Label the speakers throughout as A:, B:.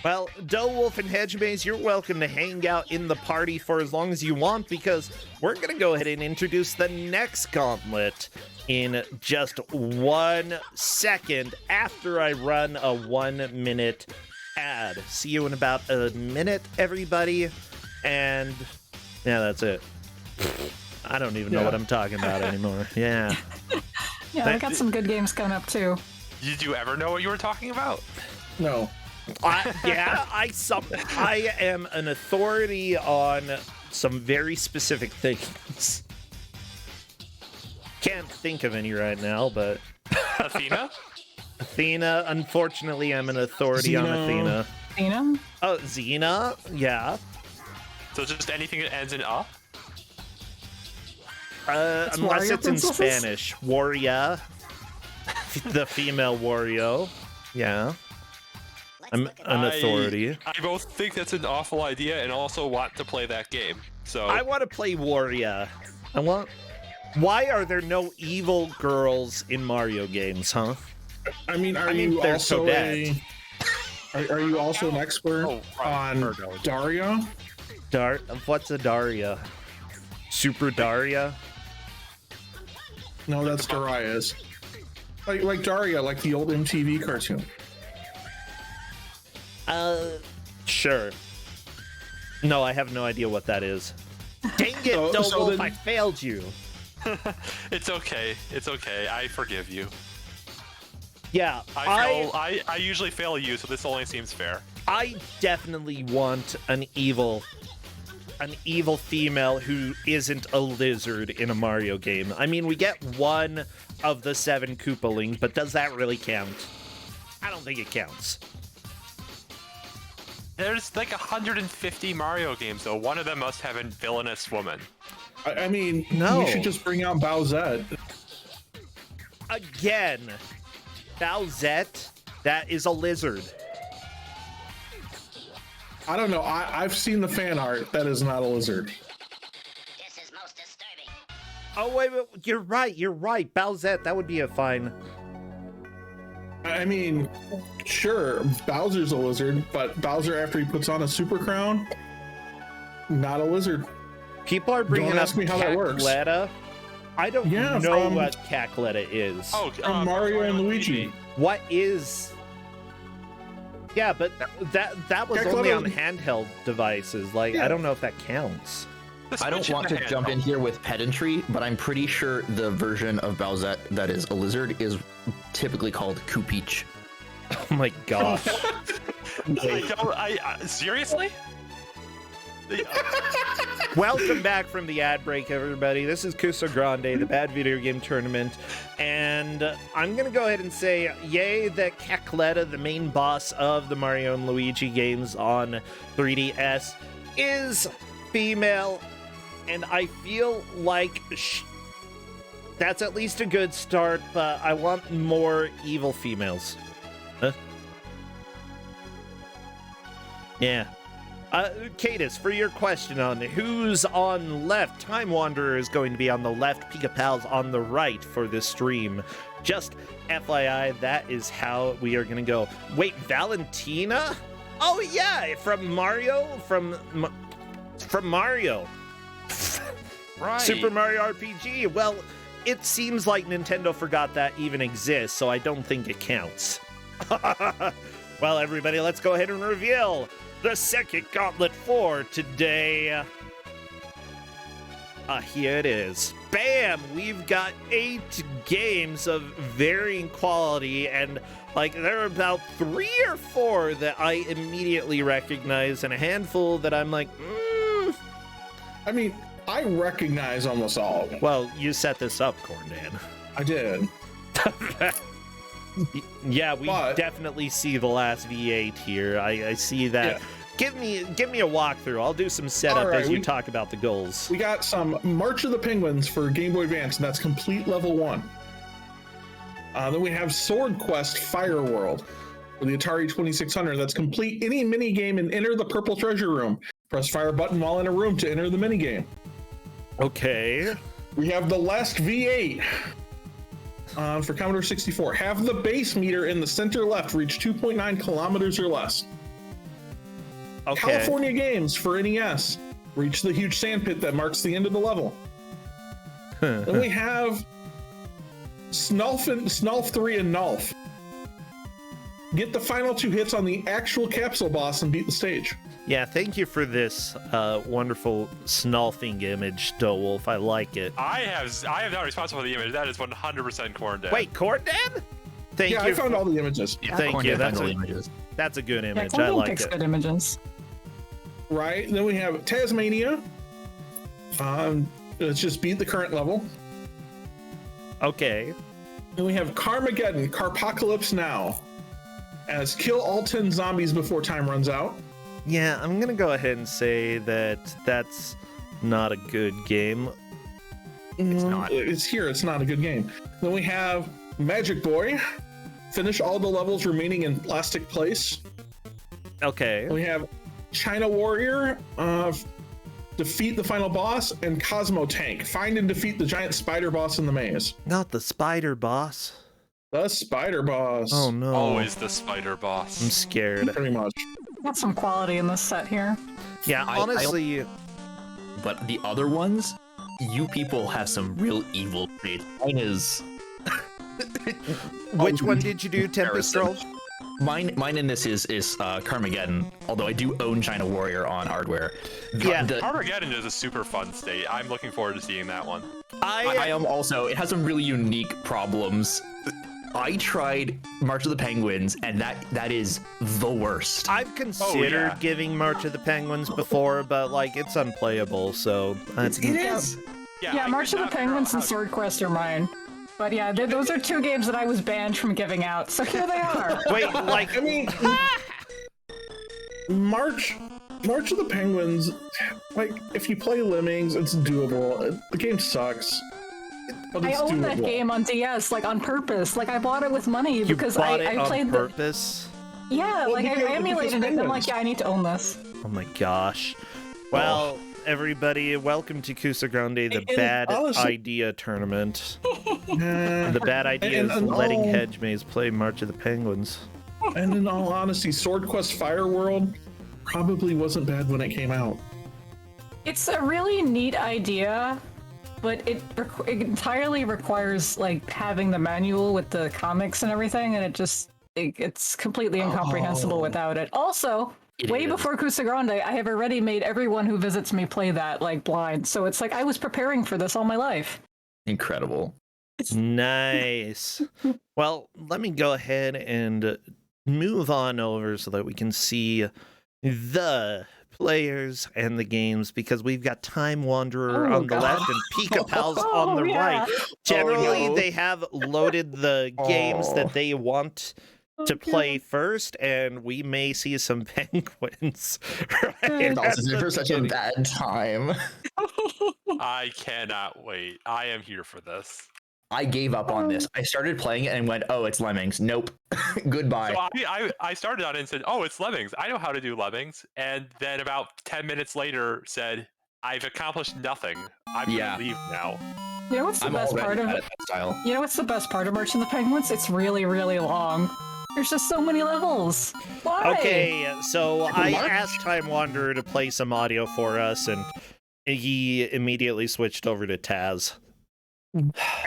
A: Well, Doe Wolf and Hedgemaze, you're welcome to hang out in the party for as long as you want, because we're going to go ahead and introduce the next gauntlet in just 1 second after I run a 1-minute ad. See you in about a minute, everybody. And yeah, that's it. I don't even know what I'm talking about anymore. Yeah.
B: Yeah, we got some good games coming up too.
C: Did you ever know what you were talking about?
D: No.
A: I am an authority on some very specific things. Can't think of any right now, but
C: Athena?
A: Athena, unfortunately, I'm an authority on Athena.
B: Xena?
A: Oh, Xena? Yeah.
C: So just anything that ends in "a"?
A: Unless
B: warrior
A: it's in
B: princesses?
A: Spanish. Warrior. The female Wario. Yeah. I'm an authority.
C: I both think that's an awful idea and also want to play that game. So
A: I want to play Wario. Why are there no evil girls in Mario games, huh?
D: I mean, are you
A: they're
D: also
A: Toadette.
D: are you also an expert on
C: Virgo.
D: Daria?
A: What's a Daria? Super Daria?
D: No, that's Daria's. Like Daria, like the old MTV cartoon.
A: Sure. No, I have no idea what that is. Dang it, Doe Wolf, I failed you.
C: it's okay. It's okay. I forgive you.
A: Yeah,
C: I usually fail you, so this only seems fair.
A: I definitely want an evil female who isn't a lizard in a Mario game. I mean, we get one of the 7 Koopalings, but does that really count? I don't think it counts.
C: There's like 150 Mario games, though. One of them must have a villainous woman.
D: I mean,
A: No.
D: we should just bring out Bowsette.
A: Again, Bowsette, that is a lizard.
D: I don't know. I've seen the fan art. That is not a lizard.
E: This is most disturbing.
A: Oh, wait, you're right. Bowsette, that would be a fine...
D: I mean, sure, Bowser's a lizard, but Bowser, after he puts on a super crown, not a lizard.
A: People are bringing
D: Don't
A: up
D: ask me how that works.
A: Cackletta. I don't know
D: from-
A: what Cackletta is.
C: Oh,
D: From Mario and Luigi.
A: What is... Yeah, but that was
D: Cackletta-
A: only on handheld devices. Like,
D: Yeah.
A: I don't know if that counts.
F: I don't want to jump in here with pedantry, but I'm pretty sure the version of Bowsette that is a lizard is typically called Koopich.
A: Oh my gosh.
C: Seriously?
A: Welcome back from the ad break, everybody. This is Kuso6rande, the Bad Video Game Tournament, and I'm going to go ahead and say, yay, that Cackletta, the main boss of the Mario and Luigi games on 3DS, is female, and I feel like that's at least a good start, but I want more evil females. Huh? Yeah. Cadis, for your question on who's on left, Time Wanderer is going to be on the left, Pika Pal's on the right for this stream. Just FYI, that is how we are going to go. Wait, Valentina? Oh yeah, from Mario? From Mario.
C: Right.
A: Super Mario RPG. Well, it seems like Nintendo forgot that even exists, so I don't think it counts. Well, everybody, let's go ahead and reveal the second gauntlet for today. Here it is. Bam! We've got 8 games of varying quality, and like there are about 3 or 4 that I immediately recognize, and a handful that I'm like,
D: I mean, I recognize almost all of them.
A: Well, you set this up, Corndan.
D: I did.
A: Yeah, we
D: But-
A: definitely see the last V8 here. I see that.
D: Yeah.
A: Give me a walkthrough. I'll do some setup
D: All right,
A: as you
D: we-
A: talk about the goals.
D: We got some March of the Penguins for Game Boy Advance, and that's complete level 1. Then we have Sword Quest Fire World for the Atari 2600. That's complete any mini game and enter the purple treasure room. Press fire button while in a room to enter the mini game.
A: Okay.
D: We have the last V8 for Commodore 64. Have the base meter in the center left reach 2.9 kilometers or less.
A: Okay.
D: California Games for NES. Reach the huge sandpit that marks the end of the level. Then we have Snolf 3 and Nolf. Get the final 2 hits on the actual capsule boss and beat the stage.
A: Yeah, thank you for this wonderful snolfing image, Wolf. I like it.
C: I am not responsible for the image. That is 100% Corn Dad.
A: Wait, Corn Dad? Thank
D: Yeah,
A: you.
D: I found all the images.
F: Yeah,
A: Thank
F: Corn
A: you.
F: Dad
A: That's
F: found
A: a,
F: all the images.
A: that's a good
B: Yeah,
A: image. I
B: Clothing
A: like
B: picks
A: it.
B: good images.
D: Right. Then we have Tasmania. Let's just beat the current level.
A: Okay.
D: Then we have Carmageddon, Carpocalypse Now. As kill all 10 zombies before time runs out.
A: Yeah, I'm going to go ahead and say that that's not a good game.
F: It's not.
D: It's here. It's not a good game. Then we have Magic Boy. Finish all the levels remaining in plastic place.
A: Okay.
D: Then we have China Warrior. Defeat the final boss. And Cosmo Tank. Find and defeat the giant spider boss in the maze.
A: Not the spider boss.
D: The spider boss.
A: Oh, no.
C: Always the spider boss.
A: I'm scared.
D: Pretty much.
B: Got some quality in this set here.
A: Yeah, honestly...
F: But the other ones, you people have some real evil traits. Mine is...
A: Which one did you do, Tempest Troll?
F: Mine in this is Carmageddon, although I do own China Warrior on hardware.
A: Yeah.
C: Carmageddon is a super fun state. I'm looking forward to seeing that one.
F: I am also, it has some really unique problems. I tried March of the Penguins, and that is the worst.
A: I've considered
C: yeah.
A: giving March of the Penguins before, but, like, it's unplayable, so...
F: It is.
B: Yeah,
C: I
B: March
C: could
B: of the
C: not figure
B: Penguins
C: out
B: and
C: how-
B: Sword Quest are mine. But yeah, those are 2 games that I was banned from giving out, so here they are.
A: Wait, like...
D: I mean, March of the Penguins, like, if you play Lemmings, it's doable. The game sucks, but
B: I
D: it's
B: own
D: doable.
B: that game on DS, like on purpose. Like I bought it with money
A: You
B: because
A: bought
B: I
A: it on
B: played
A: purpose?
B: Yeah,
D: Well,
B: like I
D: because
B: emulated it. And I'm like,
D: Penguins.
B: yeah, I need to own this.
A: Oh my gosh. Well, everybody, welcome to Kuso6rande, the
D: And
A: Bad
D: honestly-
A: Idea Tournament.
D: Nah.
A: The bad idea
D: And-
A: is
D: and
A: letting
D: all-
A: Hedge Maze play March of the Penguins.
D: And in all honesty, Sword Quest Fire World probably wasn't bad when it came out.
B: It's a really neat idea, but it entirely requires like having the manual with the comics and everything, and it's completely incomprehensible without it. Also,
F: It
B: way
F: is.
B: before Kuso6rande, I have already made everyone who visits me play that like blind. So it's like I was preparing for this all my life.
F: Incredible.
A: Nice. Well, let me go ahead and move on over so that we can see the players and the games, because we've got Time Wanderer
B: Oh,
A: on the
B: God.
A: left and Pika Pals on the
B: yeah.
A: right. Generally,
F: no.
A: they have loaded the games that they want to play first, and we may see some penguins. Right?
F: This
A: That's
F: is
A: the
F: for such a
A: beginning.
F: bad time.
C: I cannot wait. I am here for this.
F: I gave up on this. I started playing it and went, oh, it's Lemmings. Nope. Goodbye.
C: So I started on it and said, oh, it's Lemmings. I know how to do Lemmings. And then about 10 minutes later said, I've accomplished nothing. I'm
F: Yeah.
C: going to leave now.
B: You know what's the
F: I'm
B: best part
F: already
B: of
F: bad at that style.
B: You know what's the best part of March of the Penguins? It's really, really long. There's just so many levels. Why?
A: Okay, so I asked Time Wanderer to play some audio for us, and he immediately switched over to Taz.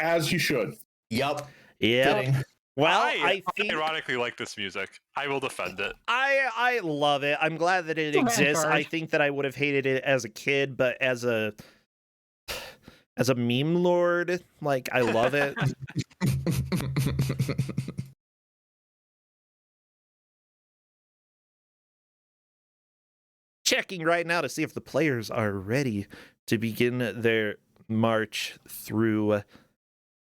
D: As you should.
F: Yup.
A: Yeah.
F: Fitting.
A: Well,
C: I
A: I think
C: ironically like this music. I will defend it.
A: I love it. I'm glad that it
B: It's a
A: exists.
B: vanguard.
A: I think that I would have hated it as a kid, but as a meme lord, like, I love it. Checking right now to see if the players are ready to begin their march through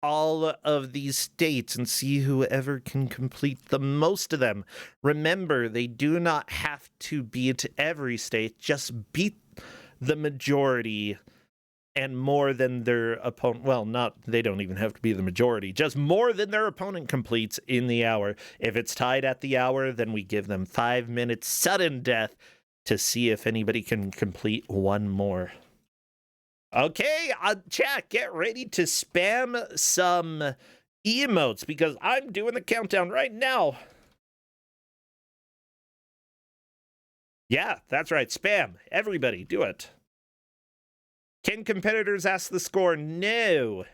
A: all of these states and see whoever can complete the most of them. Remember, they do not have to beat every state, just beat the majority and more than their opponent. Well, not, they don't even have to be the majority, just more than their opponent completes in the hour. If it's tied at the hour, then we give them 5 minutes sudden death to see if anybody can complete one more. Okay, chat, get ready to spam some emotes because I'm doing the countdown right now. Yeah, that's right. Spam. Everybody, do it. Can competitors ask the score? No.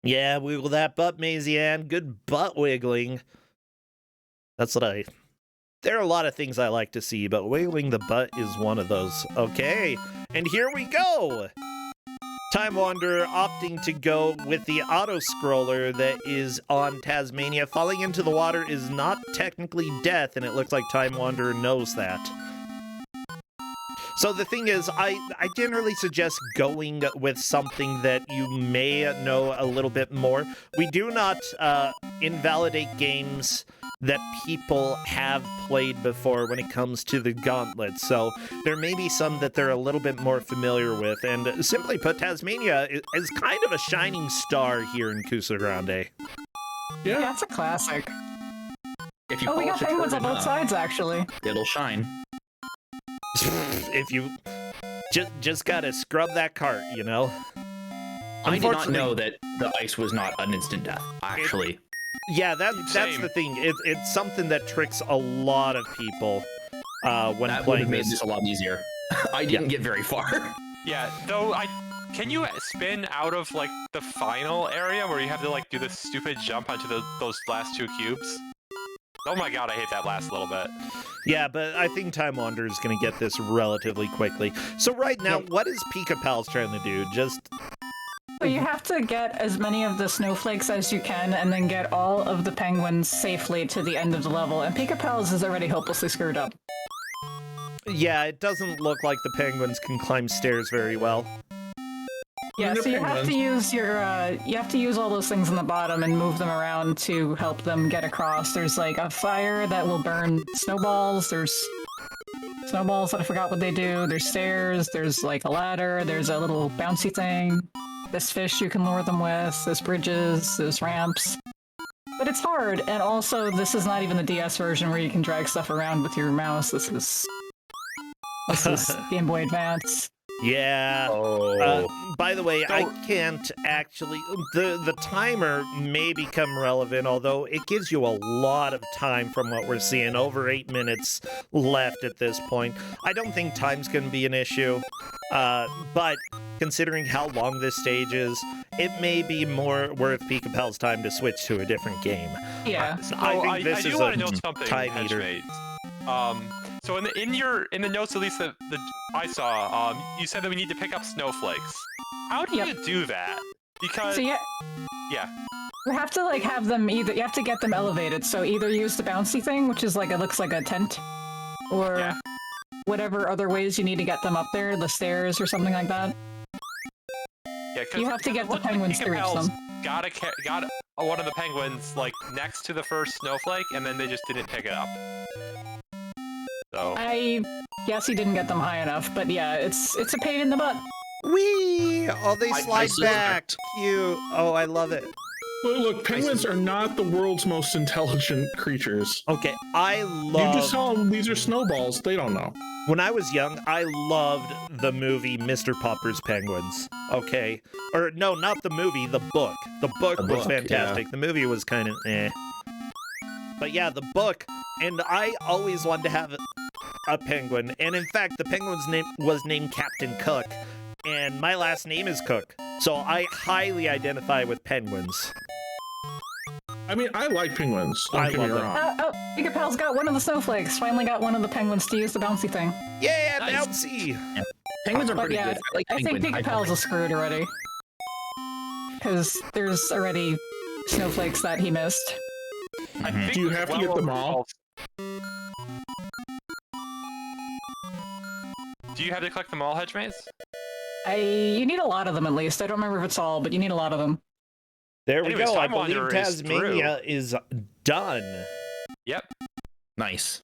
A: Yeah, wiggle that butt, Mazian. Good butt wiggling. That's what I... There are a lot of things I like to see, but wiggling the butt is one of those. Okay, and here we go! Time Wanderer opting to go with the auto-scroller that is on Tasmania. Falling into the water is not technically death, and it looks like Time Wanderer knows that. So the thing is, I generally suggest going with something that you may know a little bit more. We do not invalidate games that people have played before when it comes to the Gauntlet, so there may be some that they're a little bit more familiar with, and simply put, Tasmania is kind of a shining star here in Kuso6rande.
B: Yeah, that's a classic.
F: If you
B: We got
F: polish it
B: penguins
F: good
B: on both
F: enough,
B: sides, actually.
F: it'll shine.
A: If you just gotta scrub that cart, you know?
F: I did not
A: Unfortunately-
F: know that the ice was not an instant death, actually.
A: Yeah, that's
C: Same.
A: the thing. It's something that tricks a lot of people when
F: That would have
A: playing
F: made
A: this.
F: this a lot easier. I didn't get very far.
C: Yeah, though can you spin out of like the final area where you have to like do this stupid jump onto those last two cubes? Oh my god, I hate that last little bit.
A: Yeah, but I think Time Wanderer is going to get this relatively quickly. So right now, what is Pika Pals trying to do? Just
B: So you have to get as many of the snowflakes as you can, and then get all of the penguins safely to the end of the level. And Pika Pals is already hopelessly screwed up.
A: yeah, it doesn't look like the penguins can climb stairs very well.
B: Yeah,
D: they're
B: so you have to use your you have to use all those things on the bottom and move them around to help them get across. There's like a fire that will burn snowballs. There's snowballs that I forgot what they do. There's stairs. There's like a ladder. There's a little bouncy thing. There's fish you can lure them with. There's bridges. There's ramps. But it's hard, and also this is not even the DS version where you can drag stuff around with your mouse. This is Game Boy Advance.
A: Yeah. By the way, I can't actually... The timer may become relevant, although it gives you a lot of time from what we're seeing. Over 8 minutes left at this point. I don't think time's going to be an issue, but considering how long this stage is, it may be more worth Pika Pal's time to switch to a different game.
B: Yeah.
A: I think this
C: do
A: is
C: want
A: a
C: to know something,
A: time eater.
C: Hedgemates. So in the notes, at least that I saw, you said that we need to pick up snowflakes. How do you do that? Because
B: So
C: yeah,
B: you have to like have them you have to get them elevated. So either use the bouncy thing, which is like it looks like a tent, or whatever other ways you need to get them up there, the stairs or something like that.
C: yeah,
B: You have to get the penguins to reach them.
C: Got one of the penguins like next to the first snowflake, and then they just didn't pick it up. So
B: I guess he didn't get them high enough, but yeah, it's a pain in the butt.
A: Whee! Oh, they
F: I
A: slide
F: suspect.
A: back. Cute. Oh, I love it.
D: Look, penguins are not the world's most intelligent creatures.
A: Okay, I
D: You just
A: love...
D: tell them these are snowballs. They don't know.
A: When I was young, I loved the movie Mr. Popper's Penguins. Okay. Or, no, not the movie, the book. The book
F: The
A: was
F: book,
A: fantastic. The movie was kind of eh. But yeah, the book, and I always wanted to have a penguin. And in fact, the penguin's name was named Captain Cook. And my last name is Cook. So I highly identify with penguins.
D: I mean, I like penguins. Don't
A: I
D: get me
A: love
D: wrong.
B: Pika Pal's got one of the snowflakes. Finally got one of the penguins to use the bouncy thing.
A: Yeah,
F: Nice.
A: bouncy!
F: Penguins are
B: But
F: pretty
B: yeah,
F: good. I like
B: I think
F: penguins.
B: Pika Pal's is screwed already. Because there's already snowflakes that he missed.
C: I think
D: Do you
C: it's
D: have to
C: well
D: get them
C: over
D: all?
C: Do you have to collect them all, Hedgemates?
B: You need a lot of them at least. I don't remember if it's all, but you need a lot of them.
A: There we
C: Anyways,
A: go. I
C: Time
A: believe
C: Wanderer is
A: Tasmania is done.
C: Yep.
F: Nice.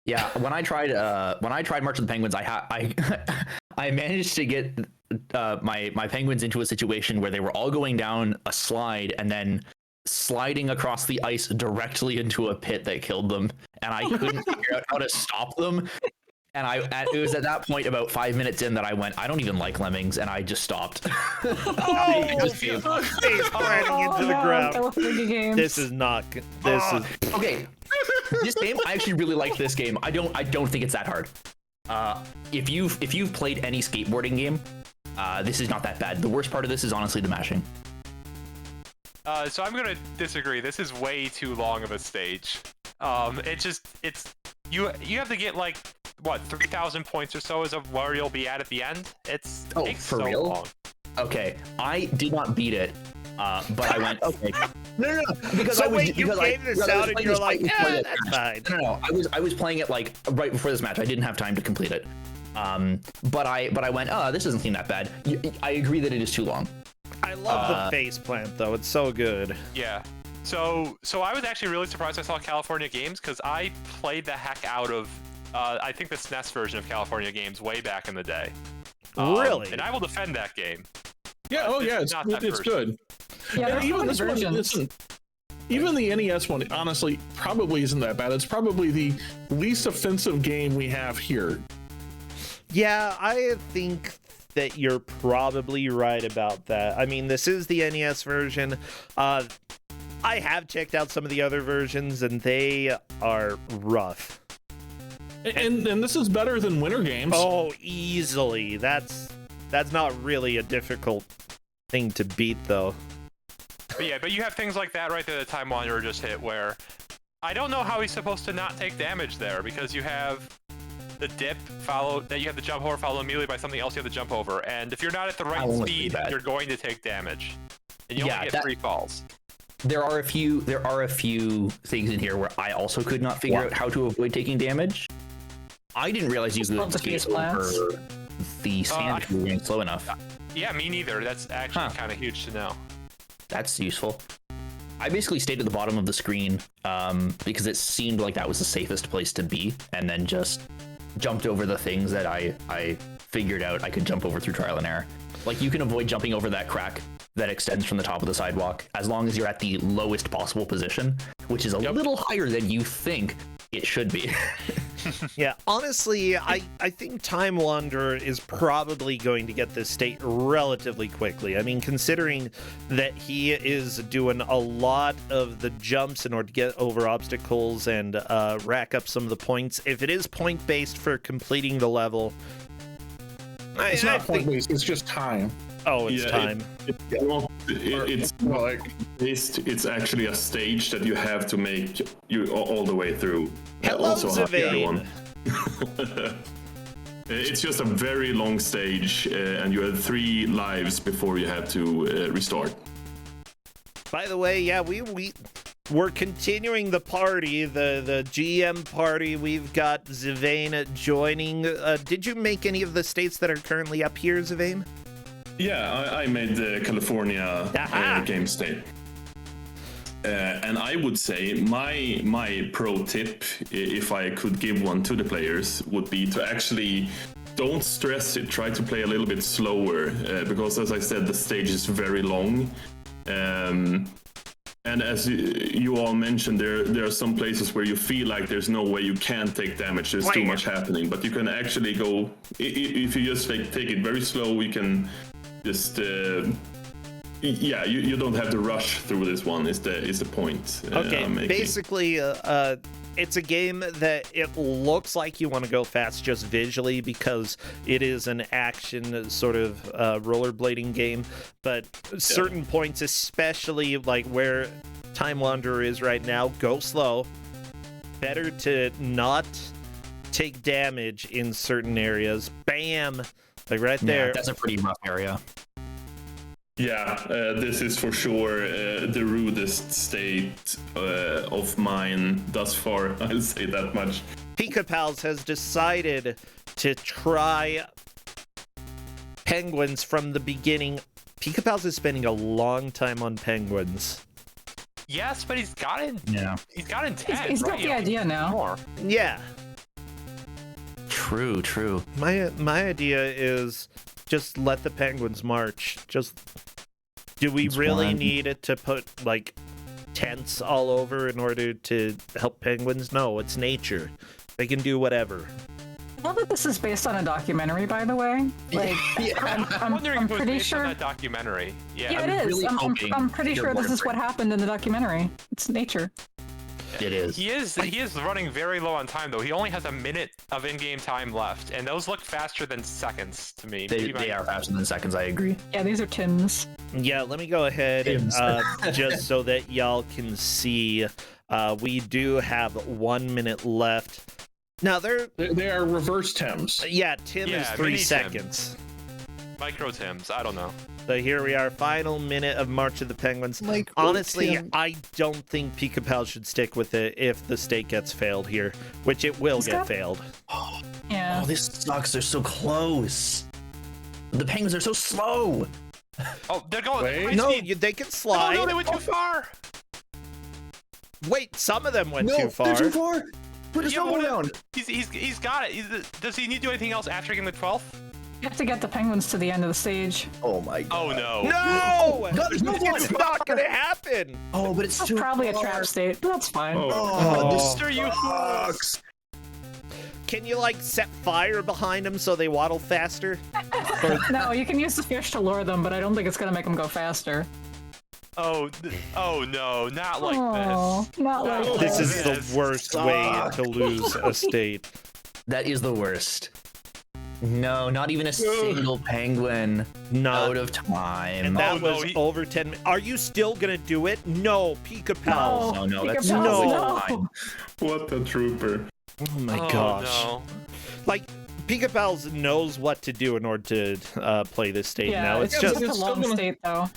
F: Yeah, when I tried March of the Penguins, I managed to get my penguins into a situation where they were all going down a slide and then sliding across the ice directly into a pit that killed them, and I couldn't figure out how to stop them. And it was at that point, about 5 minutes in, that I went, I don't even like Lemmings, and I just stopped.
A: Face planting into the ground.
B: California games.
A: This is not. This is.
F: Okay, this game, I actually really like this game. I don't think it's that hard. If you've played any skateboarding game, this is not that bad. The worst part of this is honestly the mashing.
C: So I'm gonna disagree. This is way too long of a stage. You have to get like what 3,000 points or so is of where you'll be at the end. It takes
F: for
C: so
F: real?
C: long.
F: Okay, I did not beat it, but I went okay. No, because
A: So
F: I was
A: wait, you
F: because
A: gave this out and you're like, yeah, that's fine.
F: No, I was playing it like right before this match. I didn't have time to complete it. But I went, oh, this doesn't seem that bad. I agree that it is too long.
A: I love the face plant though. It's so good.
C: Yeah. So I was actually really surprised I saw California Games because I played the heck out of I think the SNES version of California Games way back in the day.
A: Really?
C: And I will defend that game.
D: Yeah, it's good.
B: Yeah, there's
D: Even
B: so many
D: this one
B: versions.
D: isn't. Even the NES one, honestly, probably isn't that bad. It's probably the least offensive game we have here.
A: Yeah, I think that you're probably right about that. I mean, this is the NES version. I have checked out some of the other versions, and they are rough.
D: And this is better than Winter Games.
A: Oh, easily. That's not really a difficult thing to beat, though.
C: But you have things like that right there that Time Wanderer just hit, where I don't know how he's supposed to not take damage there, because you have the dip that you have the jump over followed immediately by something else you have to jump over, and if you're not at the right speed, you're going to take damage, and you only get 3 falls.
F: There are a few things in here where I also could not figure out how to avoid taking damage. I didn't realize you could skate over the sand if you were going slow enough.
C: Yeah, me neither. That's actually kind of huge to know.
F: That's useful. I basically stayed at the bottom of the screen because it seemed like that was the safest place to be, and then just jumped over the things that I figured out I could jump over through trial and error. Like, you can avoid jumping over that crack that extends from the top of the sidewalk as long as you're at the lowest possible position, which is a little higher than you think it should be.
A: Yeah, honestly, I think Time Wanderer is probably going to get this state relatively quickly. I mean, considering that he is doing a lot of the jumps in order to get over obstacles and rack up some of the points. If it is point-based for completing the level...
D: It's not point-based, it's just time.
A: Oh, it's time.
G: It's actually a stage that you have to make you all the way through.
A: Hello, Zavane.
G: It's just a very long stage, and you have 3 lives before you have to restart.
A: By the way, yeah, we're continuing the party, the GM party. We've got Zavane joining. Did you make any of the states that are currently up here, Zavane?
G: Yeah, I made the California game state. And I would say my pro tip, if I could give one to the players, would be to actually don't stress it. Try to play a little bit slower, because as I said, the stage is very long. And as you all mentioned, there are some places where you feel like there's no way you can take damage. There's too much happening, but you can actually go, if you just take it very slow, you can just you don't have to rush through this one. Is the point?
A: Okay, basically, it's a game that it looks like you want to go fast just visually because it is an action sort of rollerblading game, but certain points, especially like where Time Wanderer is right now, go slow. Better to not take damage in certain areas. Bam! Like right there.
F: Yeah, that's a pretty rough area.
G: Yeah, this is for sure the rudest state of mine thus far. I'll say that much.
A: Pika Pals has decided to try penguins from the beginning. Pika Pals is spending a long time on penguins.
C: Yes, but he's got it.
F: Yeah.
C: He's got intent.
B: He's got the idea now.
C: More.
A: Yeah.
F: True.
A: My idea is just let the penguins march. Do we really need it to put like tents all over in order to help penguins? No, it's nature. They can do whatever.
B: love that this is based on a documentary, by the way. Like,
C: I'm wondering
B: I'm
C: if it was
B: pretty
C: based on
B: sure.
C: that documentary. Yeah,
B: Yeah, it is.
F: really hoping
B: I'm pretty
F: you're
B: sure this is what
F: wondering.
B: happened in the documentary. It's nature.
F: It is.
C: He is running very low on time though. He only has a minute of in-game time left, and those look faster than seconds to me.
F: They are faster than seconds. I agree.
B: Yeah, these are Tims.
A: Yeah, let me go ahead and just so that y'all can see. We do have 1 minute left. Now
D: They are reverse Tims.
A: yeah, Tim is
C: Yeah,
A: 3
C: mini Tim.
A: seconds.
C: Micro Tims. I don't know.
A: So here we are, final minute of March of the Penguins.
H: Like,
A: Honestly,
H: Tim.
A: I don't think Pika-Pal should stick with it if the state gets failed here, which it will get failed.
B: Yeah.
F: Oh, this sucks. They're so close. The penguins are so slow.
C: Oh, they're going.
D: Wait.
C: high
A: No,
C: speed.
A: they can
C: Oh
A: slide.
C: no, they went too far.
A: Wait, some of them went
H: No,
A: too far.
H: they're too far. Put a
C: Yeah,
H: snowball
C: but
H: down.
C: He's got it. Does he need to do anything else after getting the 12th?
B: You have to get the penguins to the end of the stage.
H: Oh my god.
C: Oh no.
A: No!
H: God, there's no
A: It's
H: one.
A: not gonna happen!
H: Oh, but it's
B: That's
H: too
B: probably a
H: far.
B: trap state, but that's fine.
H: Oh, this
C: Mister, you fools.
H: sucks.
A: Can you, like, set fire behind them so they waddle faster?
B: No, you can use the fish to lure them, but I don't think it's gonna make them go faster.
C: Oh no, not like
B: Oh,
C: this.
B: not like
A: This
B: this.
A: is the worst way to lose a state.
F: That is the worst. No, not even a single penguin
A: Not.
F: out of time.
A: And that
C: Oh, no,
A: was
C: he-
A: over 10 minutes. Are you still gonna do it? No, Pika-Pals.
F: No, no, that's
B: Pika-Pals,
A: no.
F: fine.
G: What a trooper.
A: Oh my
C: Oh,
A: gosh.
C: no.
A: Like, Pika-Pals knows what to do in order to play this state
B: Yeah,
A: now. It's
B: it's
A: just
B: such a
D: it's
B: long
D: still gonna-
B: state, though.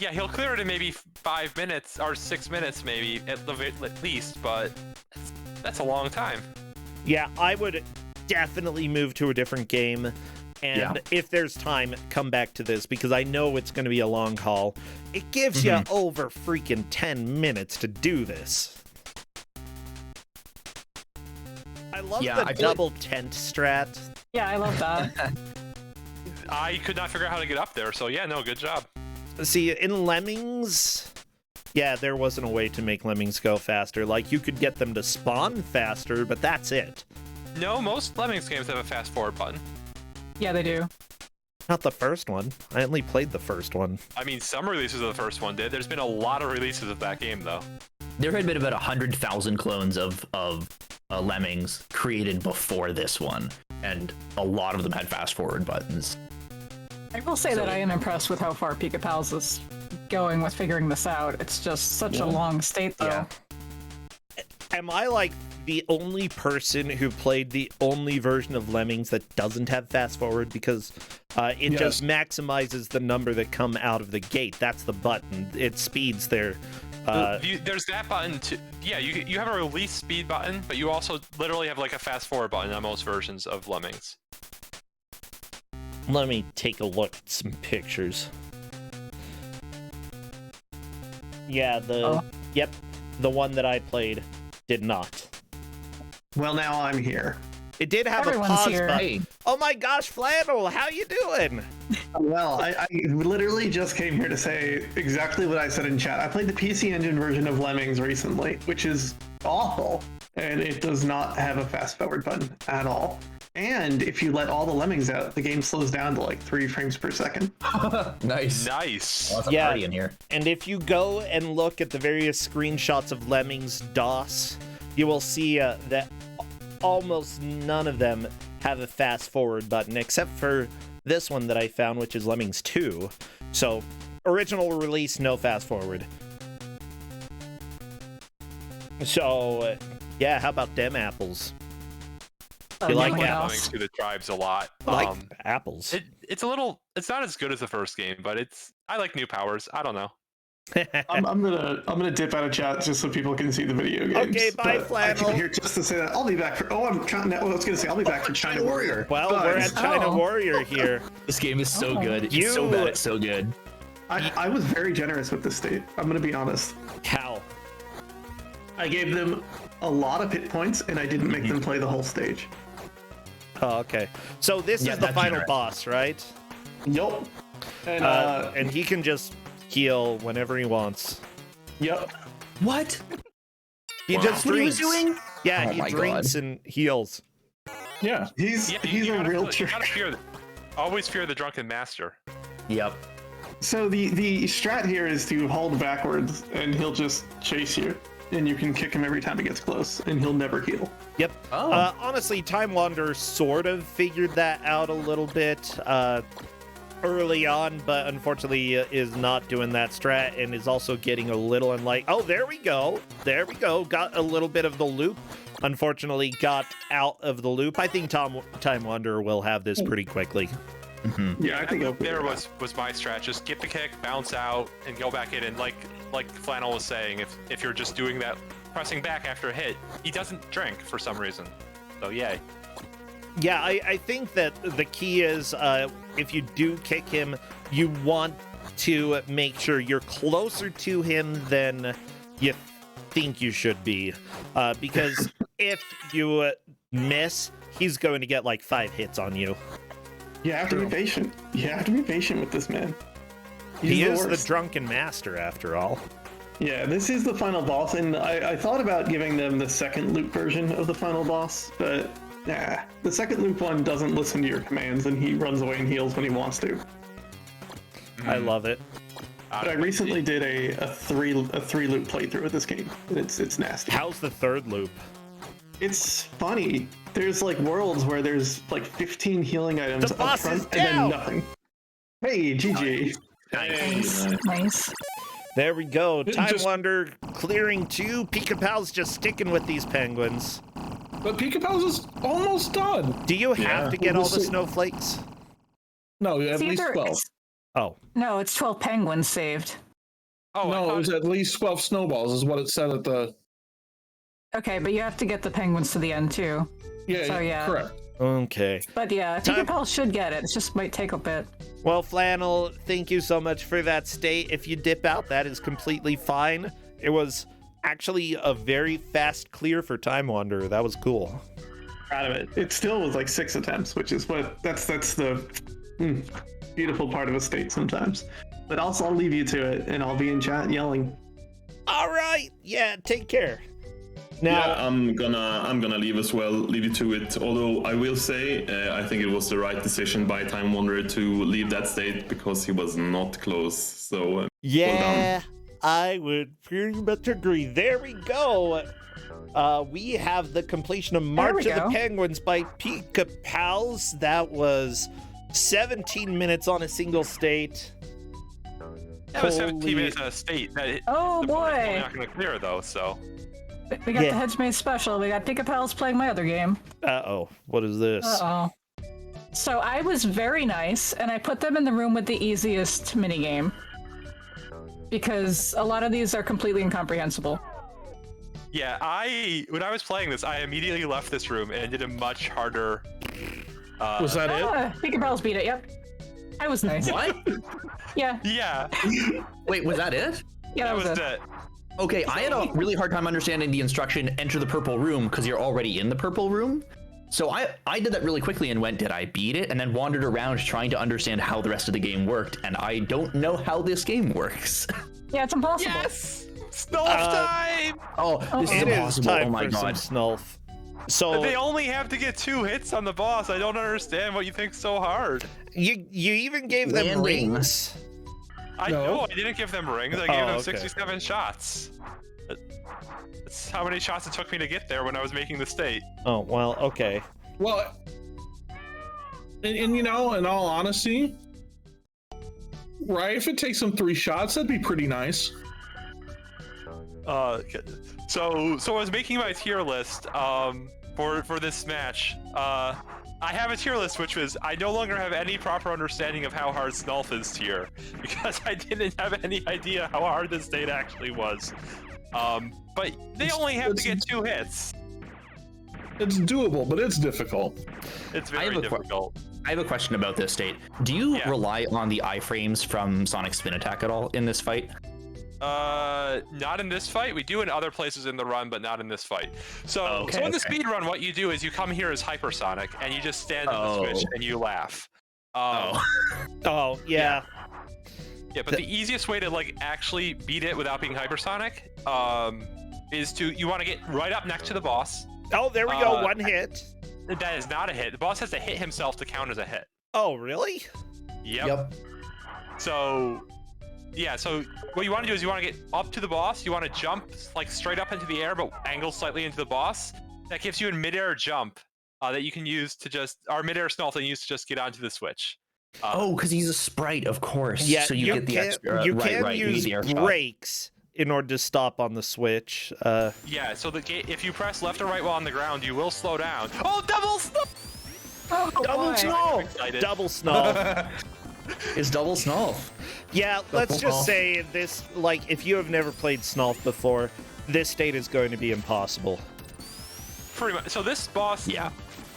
C: Yeah, he'll clear it in maybe 5 minutes or 6 minutes, maybe at least. But that's a long time.
A: yeah, I would definitely move to a different game. And
F: Yeah.
A: if there's time, come back to this because I know it's going to be a long haul. It gives you over freaking 10 minutes to do this. I love
F: Yeah,
A: the
F: I feel like-
A: double tent strat.
B: Yeah, I love that.
C: I could not figure out how to get up there. So yeah, no, good job.
A: See, in Lemmings, yeah, there wasn't a way to make Lemmings go faster. Like, you could get them to spawn faster, but that's it.
C: No, most Lemmings games have a fast forward button.
B: Yeah, they do.
A: Not the first one. I only played the first one.
C: I mean, some releases of the first one did. There's been a lot of releases of that game though.
F: There had been about 100,000 clones of Lemmings created before this one, and a lot of them had fast forward buttons.
B: I will say that I am impressed with how far Pika-Pals is going with figuring this out. It's just such a long state, though.
F: Yeah.
A: Am I like the only person who played the only version of Lemmings that doesn't have fast forward because it
D: Yes.
A: just maximizes the number that come out of the gate? That's the button. It speeds their.
C: There's that button too. Yeah, you have a release speed button, but you also literally have like a fast forward button on most versions of Lemmings.
A: Let me take a look at some pictures. Yeah, yep, the one that I played did not.
I: Well, now I'm here.
A: It did have
B: Everyone's
A: a pause
B: here.
A: button.
F: Hey,
A: Oh my gosh, Flannel, how you doing?
I: Well, I literally just came here to say exactly what I said in chat. I played the PC Engine version of Lemmings recently, which is awful, and it does not have a fast forward button at all. And if you let all the Lemmings out, the game slows down to like 3 frames per second.
F: nice.
C: Nice.
F: Lots of
A: Yeah.
F: party in here.
A: And if you go and look at the various screenshots of Lemmings DOS, you will see that almost none of them have a fast forward button, except for this one that I found, which is Lemmings 2. So, original release, no fast forward. So, yeah, how about them apples?
B: Oh,
A: You like
B: no one
A: apples?
B: else.
C: Lemmings to the tribes a lot.
A: I like apples.
C: It's not as good as the first game, but I like new powers. I don't know.
I: I'm gonna dip out of chat just so people can see the video games.
A: Okay, bye,
I: But I
A: Flannel.
I: came here just to say that I'll be back for. Oh, I'm trying. I was gonna say I'll be back for China Warrior.
A: Well,
I: But
A: we're at China
B: Oh.
A: Warrior here.
F: This game is so
B: Oh.
F: good.
A: You-
F: It's so bad, it's so good.
I: I was very generous with this state. I'm gonna be honest.
A: How?
I: I gave them a lot of hit points, and I didn't make them play the whole stage.
A: Oh, okay. So this
F: Yeah,
A: is the
F: that's
A: final
F: generous.
A: boss, right?
I: Yup. And
A: And he can just heal whenever he wants.
I: yup.
F: What?
A: He
G: Wow.
A: just
F: What he was
A: drinks.
F: doing?
A: Yeah,
F: Oh
A: he
F: my
A: drinks
F: God.
A: and heals.
D: Yeah.
I: He's
C: Yeah,
I: he's a real
C: you
I: jerk.
C: gotta always fear the drunken master.
F: Yep.
I: So the strat here is to hold backwards, and he'll just chase you, and you can kick him every time he gets close, and he'll never heal.
A: Yep.
F: Oh.
A: Honestly, Time Wanderer sort of figured that out a little bit early on, but unfortunately is not doing that strat and is also getting a little unlike. Oh, there we go. There we go. Got a little bit of the loop. Unfortunately, got out of the loop. I think Time Wanderer will have this pretty quickly.
I: Yeah, I think he'll
C: there was my strat. Just get the kick, bounce out, and go back in. And like Flannel was saying, if you're just doing that, pressing back after a hit, he doesn't drink for some reason. So yay.
A: Yeah, I think that the key is if you do kick him, you want to make sure you're closer to him than you think you should be. Because if you miss, he's going to get like 5 hits on you.
I: You have to be patient. You have to be patient with this man.
A: He is the
I: worst.
A: drunken master, after all.
I: Yeah, this is the final boss, and I thought about giving them the second loop version of the final boss, but nah. The second loop one doesn't listen to your commands, and he runs away and heals when he wants to.
A: I love it.
I: But I recently did a three loop playthrough of this game, and it's nasty.
A: How's the third loop?
I: It's funny. There's like worlds where there's like 15 healing items
A: The
I: up
A: boss
I: front
A: is
I: and
A: down!
I: then nothing. Hey, GG.
B: Nice.
A: There we go. Time
D: just-
A: Wanderer clearing 2. Pika Pal's just sticking with these penguins.
D: But Pika Pal's is almost done.
A: Do you have to get
D: We'll
A: all the
D: see.
A: snowflakes?
D: No, at
B: It's
D: least
B: either-
D: 12.
B: it's-
A: Oh,
B: No, it's 12 penguins saved.
C: Oh,
D: No, it was at least 12 snowballs is what it said at the...
B: Okay, but you have to get the penguins to the end too.
D: Yeah,
B: So, yeah.
D: correct.
A: okay.
B: But yeah,
A: Time-
B: Pal should get it. It just might take a bit.
A: Well, Flannel, thank you so much for that state. If you dip out, that is completely fine. It was actually a very fast clear for Time Wanderer. That was cool.
I: Proud of it. It still was like 6 attempts, which is what that's the beautiful part of a state sometimes. But also, I'll leave you to it, and I'll be in chat yelling.
A: All right. Yeah, take care. Now,
G: Yeah, I'm gonna leave as well. Leave you to it. Although I will say, I think it was the right decision by Time Wanderer to leave that state because he was not close. So
A: yeah, I would pretty much agree. There we go. We have the completion of March
B: we
A: of the
B: go.
A: Penguins by Pika Pals. That was 17 minutes on a single state.
C: That was 17
A: Holy-
C: minutes on a state. That
B: Oh,
C: the bonus
B: boy.
C: is not going to clear though. So
B: We got
A: Yeah.
B: the Hedgemade special. We got Pika Pals playing my other game.
A: Uh-oh, what is this?
B: Uh-oh. So I was very nice, and I put them in the room with the easiest minigame. Because a lot of these are completely incomprehensible.
C: yeah, when I was playing this, I immediately left this room and did a much harder.
D: Was that it?
B: Pika Pals beat it, yep. I was nice.
F: What?
B: Yeah,
C: Yeah,
F: Wait, was that it?
B: yeah,
C: that was
B: it.
C: it.
F: Okay, I had a really hard time understanding the instruction, enter the purple room, because you're already in the purple room. So I did that really quickly and went, did I beat it? And then wandered around trying to understand how the rest of the game worked, and I don't know how this game works.
B: Yeah, it's impossible.
C: Yes, Snolf time.
F: Oh, this is
A: It is
F: impossible.
A: time
F: Oh my
A: for
F: god.
A: some Snolf. So
C: They only have to get 2 hits on the boss. I don't understand what you think's so hard.
A: you even gave them
F: Landing.
A: rings.
C: I
D: No.
C: know I didn't give them rings. I gave
A: Oh,
C: them
A: okay.
C: 67 shots. That's how many shots it took me to get there when I was making the state.
A: Oh, well, okay.
D: Well, and you know, in all honesty, right, if it takes them 3 shots, that'd be pretty nice.
C: So I was making my tier list for this match. I have a tier list which was I no longer have any proper understanding of how hard Snolf is tier because I didn't have any idea how hard this state actually was. But they only have to get 2 hits.
D: It's doable, but it's difficult.
C: It's
F: I have
C: very
F: a que-
C: difficult.
F: I have a question about this state. Do you
C: Yeah.
F: rely on the iframes from Sonic Spin Attack at all in this fight?
C: Not in this fight. We do in other places in the run, but not in this fight. So,
F: Okay,
C: so in the
F: okay.
C: speed run, what you do is you come here as Hypersonic, and you just stand in the switch
F: Oh.
C: and you laugh.
A: Oh, yeah.
C: Yeah, but the easiest way to like actually beat it without being hypersonic, is you want to get right up next to the boss.
A: Oh, there we go.
C: Uh,
A: 1 hit.
C: That is not a hit. The boss has to hit himself to count as a hit.
A: Oh, really?
C: Yep. So, yeah, so what you want to do is you want to get up to the boss. You want to jump like straight up into the air, but angle slightly into the boss. That gives you a midair jump that you can use to just, or midair snolf that you use to just get onto the switch.
F: Because he's a sprite, of course.
A: Yeah,
F: so you get the extra.
A: You
F: right,
A: can
F: right, you need
A: use
F: the air shot.
A: brakes in order to stop on the switch.
C: Yeah, so if you press left or right while on the ground, you will slow down. Oh, double snolf!
B: Oh,
A: Double
B: boy.
A: snolf! Double snolf.
F: It's double snolf.
A: Yeah, let's just say this, like, if you have never played Snolf before, this state is going to be impossible.
C: Pretty much. So this boss...
F: Yeah.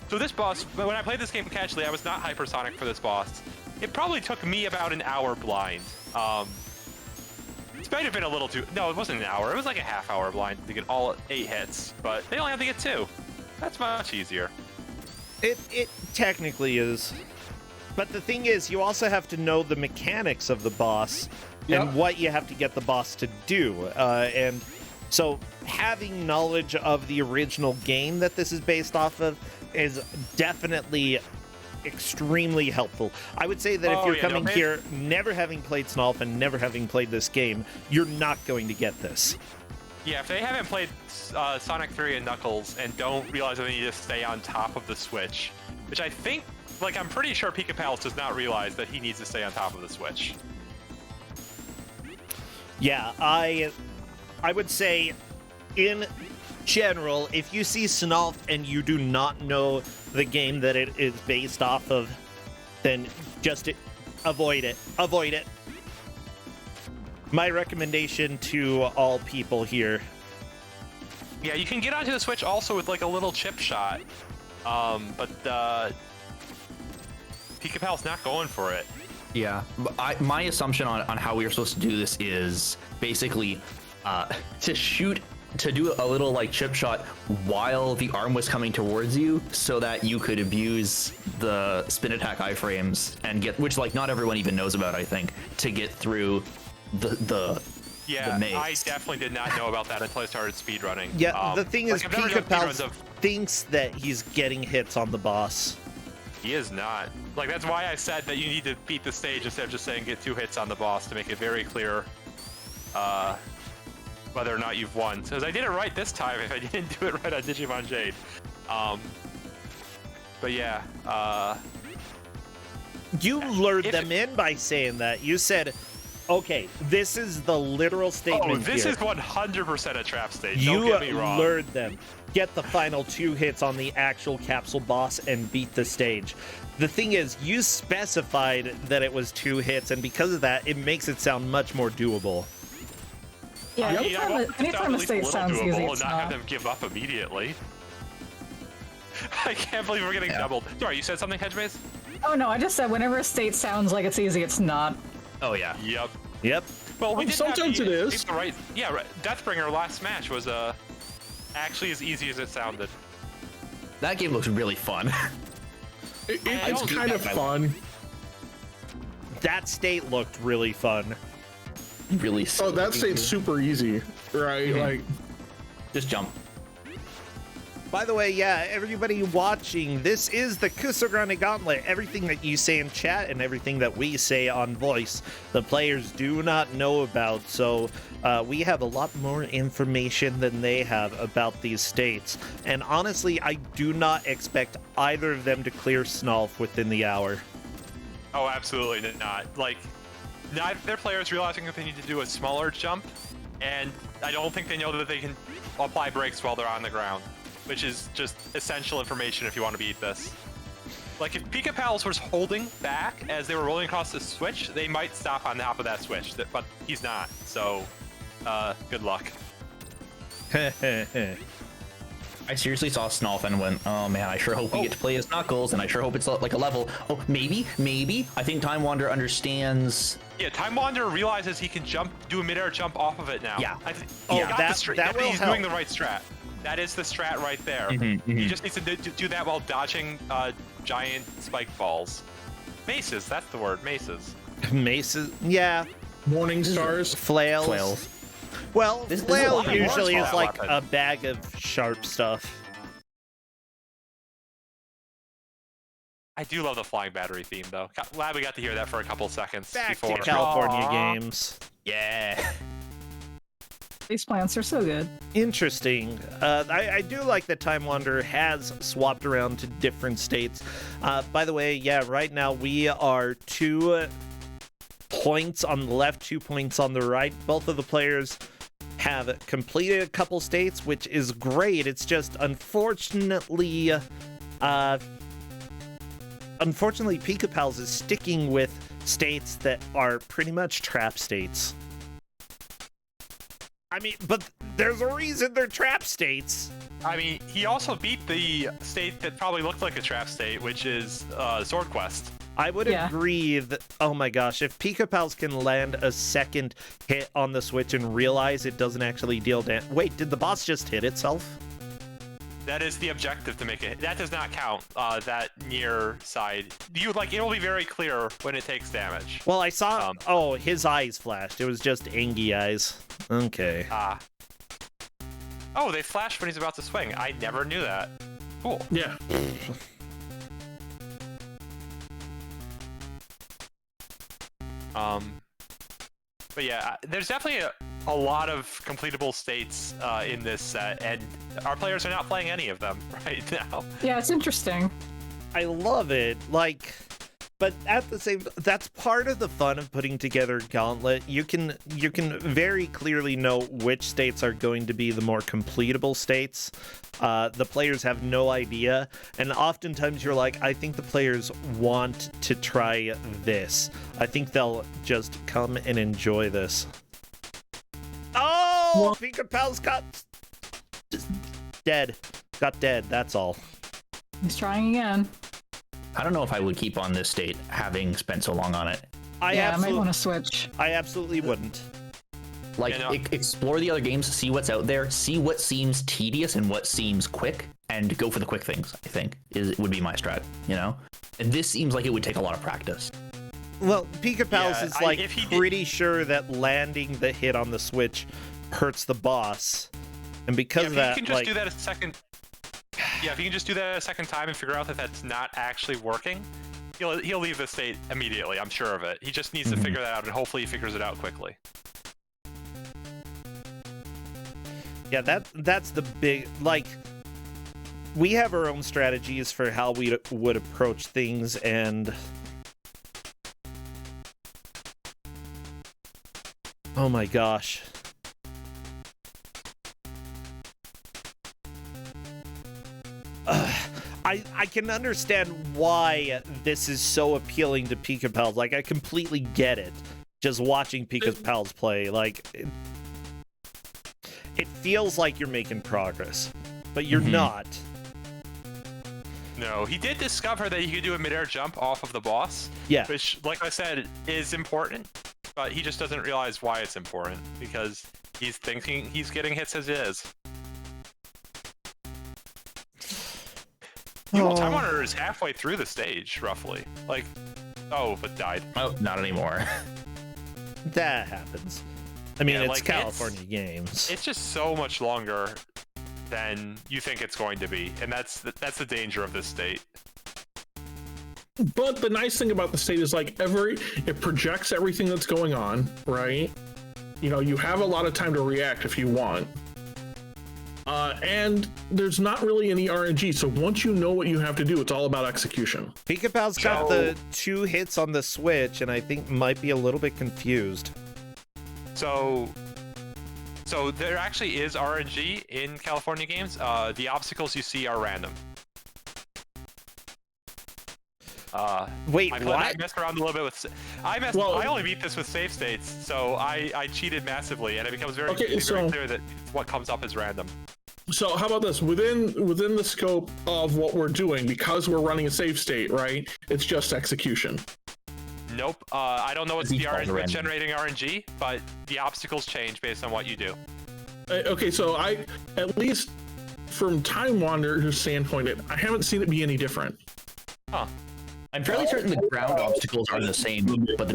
C: So this boss, when I played this game casually, I was not hypersonic for this boss. It probably took me about an hour blind. It might have been a little too... No, it wasn't an hour. It was like a half hour blind to get all 8 hits, but they only have to get 2. That's much easier.
A: It technically is. But the thing is, you also have to know the mechanics of the boss and what you have to get the boss to do. And so having knowledge of the original game that this is based off of is definitely extremely helpful. I would say that if you're coming here never having played Snolf and never having played this game, you're not going to get this.
C: Yeah, if they haven't played Sonic 3 and Knuckles and don't realize that they need to stay on top of the Switch, which I think, like, I'm pretty sure Pika Palace does not realize that he needs to stay on top of the Switch.
A: Yeah, I would say, in general, if you see Snolf and you do not know the game that it is based off of, then just avoid it. Avoid it. My recommendation to all people here.
C: Yeah, you can get onto the Switch also with like a little chip shot, but Pika Pal's not going for it.
F: Yeah, my assumption on how we are supposed to do this is basically to do a little like chip shot while the arm was coming towards you, so that you could abuse the spin attack iframes and get, which like not everyone even knows about, I think, to get through the maze.
C: I definitely did not know about that until I started speedrunning.
A: Yeah, the thing is,
C: I've never
A: Pika
C: done
A: Pal
C: speedruns of-
A: thinks that he's getting hits on the boss.
C: He is not. Like, that's why I said that you need to beat the stage instead of just saying get 2 hits on the boss to make it very clear whether or not you've won. Because I did it right this time if I didn't do it right on Digimon Jade. But yeah.
A: You lured them in by saying that. You said, okay, this is the literal statement.
C: Oh, this
A: here.
C: is 100% a trap stage.
A: You
C: Don't get me wrong.
A: lured them. Get the final 2 hits on the actual capsule boss and beat the stage. The thing is, you specified that it was 2 hits, and because of that, it makes it sound much more doable.
B: Yeah, anytime a state sounds easy,
C: and
B: it's
C: not
B: not.
C: have them give up immediately. I can't believe we're getting doubled. Sorry, you said something, Hedgemaze?
B: Oh no, I just said whenever a state sounds like it's easy, it's not.
F: Oh yeah.
C: Yep.
A: Yep.
C: Well, we did
D: sometimes it is.
C: Right. Yeah, right. Deathbringer last match was actually as easy as it sounded.
F: That game looks really fun.
D: It's kind of fun.
A: That state looked really fun.
F: Really.
D: Oh, that state's super easy, right? Like,
F: just jump.
A: By the way, yeah, everybody watching, this is the Kuso6rande Gauntlet. Everything that you say in chat and everything that we say on voice, the players do not know about. So we have a lot more information than they have about these states. And honestly, I do not expect either of them to clear Snolf within the hour.
C: Oh, absolutely not. Like, neither player is realizing that they need to do a smaller jump, and I don't think they know that they can apply brakes while they're on the ground, which is just essential information if you want to beat this. Like, if Pika Pals was holding back as they were rolling across the switch, they might stop on top of that switch, but he's not, so good luck.
F: I seriously saw Snolf and went, oh man, I sure hope we get to play as Knuckles, and I sure hope it's like a level. Oh, maybe. I think Time Wander understands.
C: Yeah, Time Wanderer realizes he can do a midair jump off of it now.
F: Yeah.
A: That will
C: he's
A: help.
C: doing the right strat. That is the strat right there. He just needs to do that while dodging giant spike balls. Maces, that's the word, maces.
A: Maces, yeah.
D: Morning stars.
A: Flails. Well,
F: This is a
A: flail
F: lot of
A: usually
C: more
A: is like
C: weapon.
A: a bag of sharp stuff.
C: I do love the flying battery theme, though. Glad we got to hear that for a couple seconds
A: Back
C: before.
A: to California
C: Aw.
A: games.
F: Yeah.
B: These plants are so good.
A: Interesting. I do like that Time Wanderer has swapped around to different states. By the way, yeah, right now we are 2 points on the left, 2 points on the right. Both of the players have completed a couple states, which is great. It's just unfortunately, Pika Pals is sticking with states that are pretty much trap states. I mean, but there's a reason they're trap states.
C: I mean, he also beat the state that probably looked like a trap state, which is Sword Quest.
A: I would agree that, oh my gosh, if Pika Pals can land a second hit on the Switch and realize it doesn't actually deal damage. Wait, did the boss just hit itself?
C: That is the objective to make it. That does not count, that near side. It'll be very clear when it takes damage.
A: Well, I saw, oh, his eyes flashed. It was just Angie eyes. Okay.
C: Oh, they flash when he's about to swing. I never knew that. Cool.
D: Yeah.
C: But yeah, there's definitely a lot of completable states in this set, and our players are not playing any of them right now.
B: Yeah, it's interesting.
A: I love it. Like, but at the same, that's part of the fun of putting together Gauntlet. You can very clearly know which states are going to be the more completable states. The players have no idea, and oftentimes you're like, I think the players want to try this. I think they'll just come and enjoy this. Oh, Pika Pals got dead. Got dead, that's all.
B: He's trying again.
F: I don't know if I would keep on this state, having spent so long on it.
B: I might want to switch.
A: I absolutely wouldn't.
F: Like, explore the other games, see what's out there, see what seems tedious and what seems quick, and go for the quick things, I think, would be my strat, you know? And this seems like it would take a lot of practice.
A: Well, Pika Pals is pretty sure that landing the hit on the Switch hurts the boss. And because of that,
C: if you can just do that a second... Yeah, if you can just do that a second time and figure out that that's not actually working, he'll leave the state immediately, I'm sure of it. He just needs to figure that out, and hopefully he figures it out quickly.
A: Yeah, that's the big, like, we have our own strategies for how we would approach things, and oh my gosh. I can understand why this is so appealing to Pika Pals. Like, I completely get it. Just watching Pika Pals play, like, it feels like you're making progress, but you're not.
C: No, he did discover that he could do a midair jump off of the boss.
A: Yeah.
C: Which, like I said, is important, but he just doesn't realize why it's important, because he's thinking he's getting hits as is. Time Wanderer is halfway through the stage, roughly. Like, but died.
F: Oh, not anymore.
A: That happens. I mean, it's
C: like,
A: California games.
C: It's just so much longer than you think it's going to be, and that's the danger of this state.
D: But the nice thing about the state is, like, it projects everything that's going on, right? You know, you have a lot of time to react if you want. And there's not really any RNG, so once you know what you have to do, it's all about execution.
A: Pika Pal's got the 2 hits on the Switch, and I think might be a little bit confused.
C: So there actually is RNG in California games. The obstacles you see are random.
A: Wait,
C: I
A: what?
C: messed around a little bit with. I only beat this with save states, so I cheated massively, and it becomes very clear that what comes up is random.
D: So how about this? Within the scope of what we're doing, because we're running a save state, right? It's just execution.
C: Nope. I don't know what's generating RNG, but the obstacles change based on what you do.
D: Okay, so at least from Time Wanderer's standpoint, I haven't seen it be any different.
C: Huh.
F: I'm fairly certain the ground obstacles are the same, but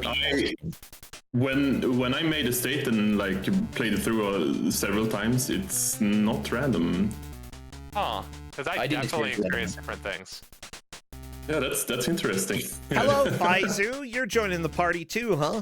G: when I made a state and like played it through several times, it's not random.
C: Huh. Because I definitely experience different things.
G: Yeah, that's interesting.
A: Hello, Faizu. You're joining the party too, huh?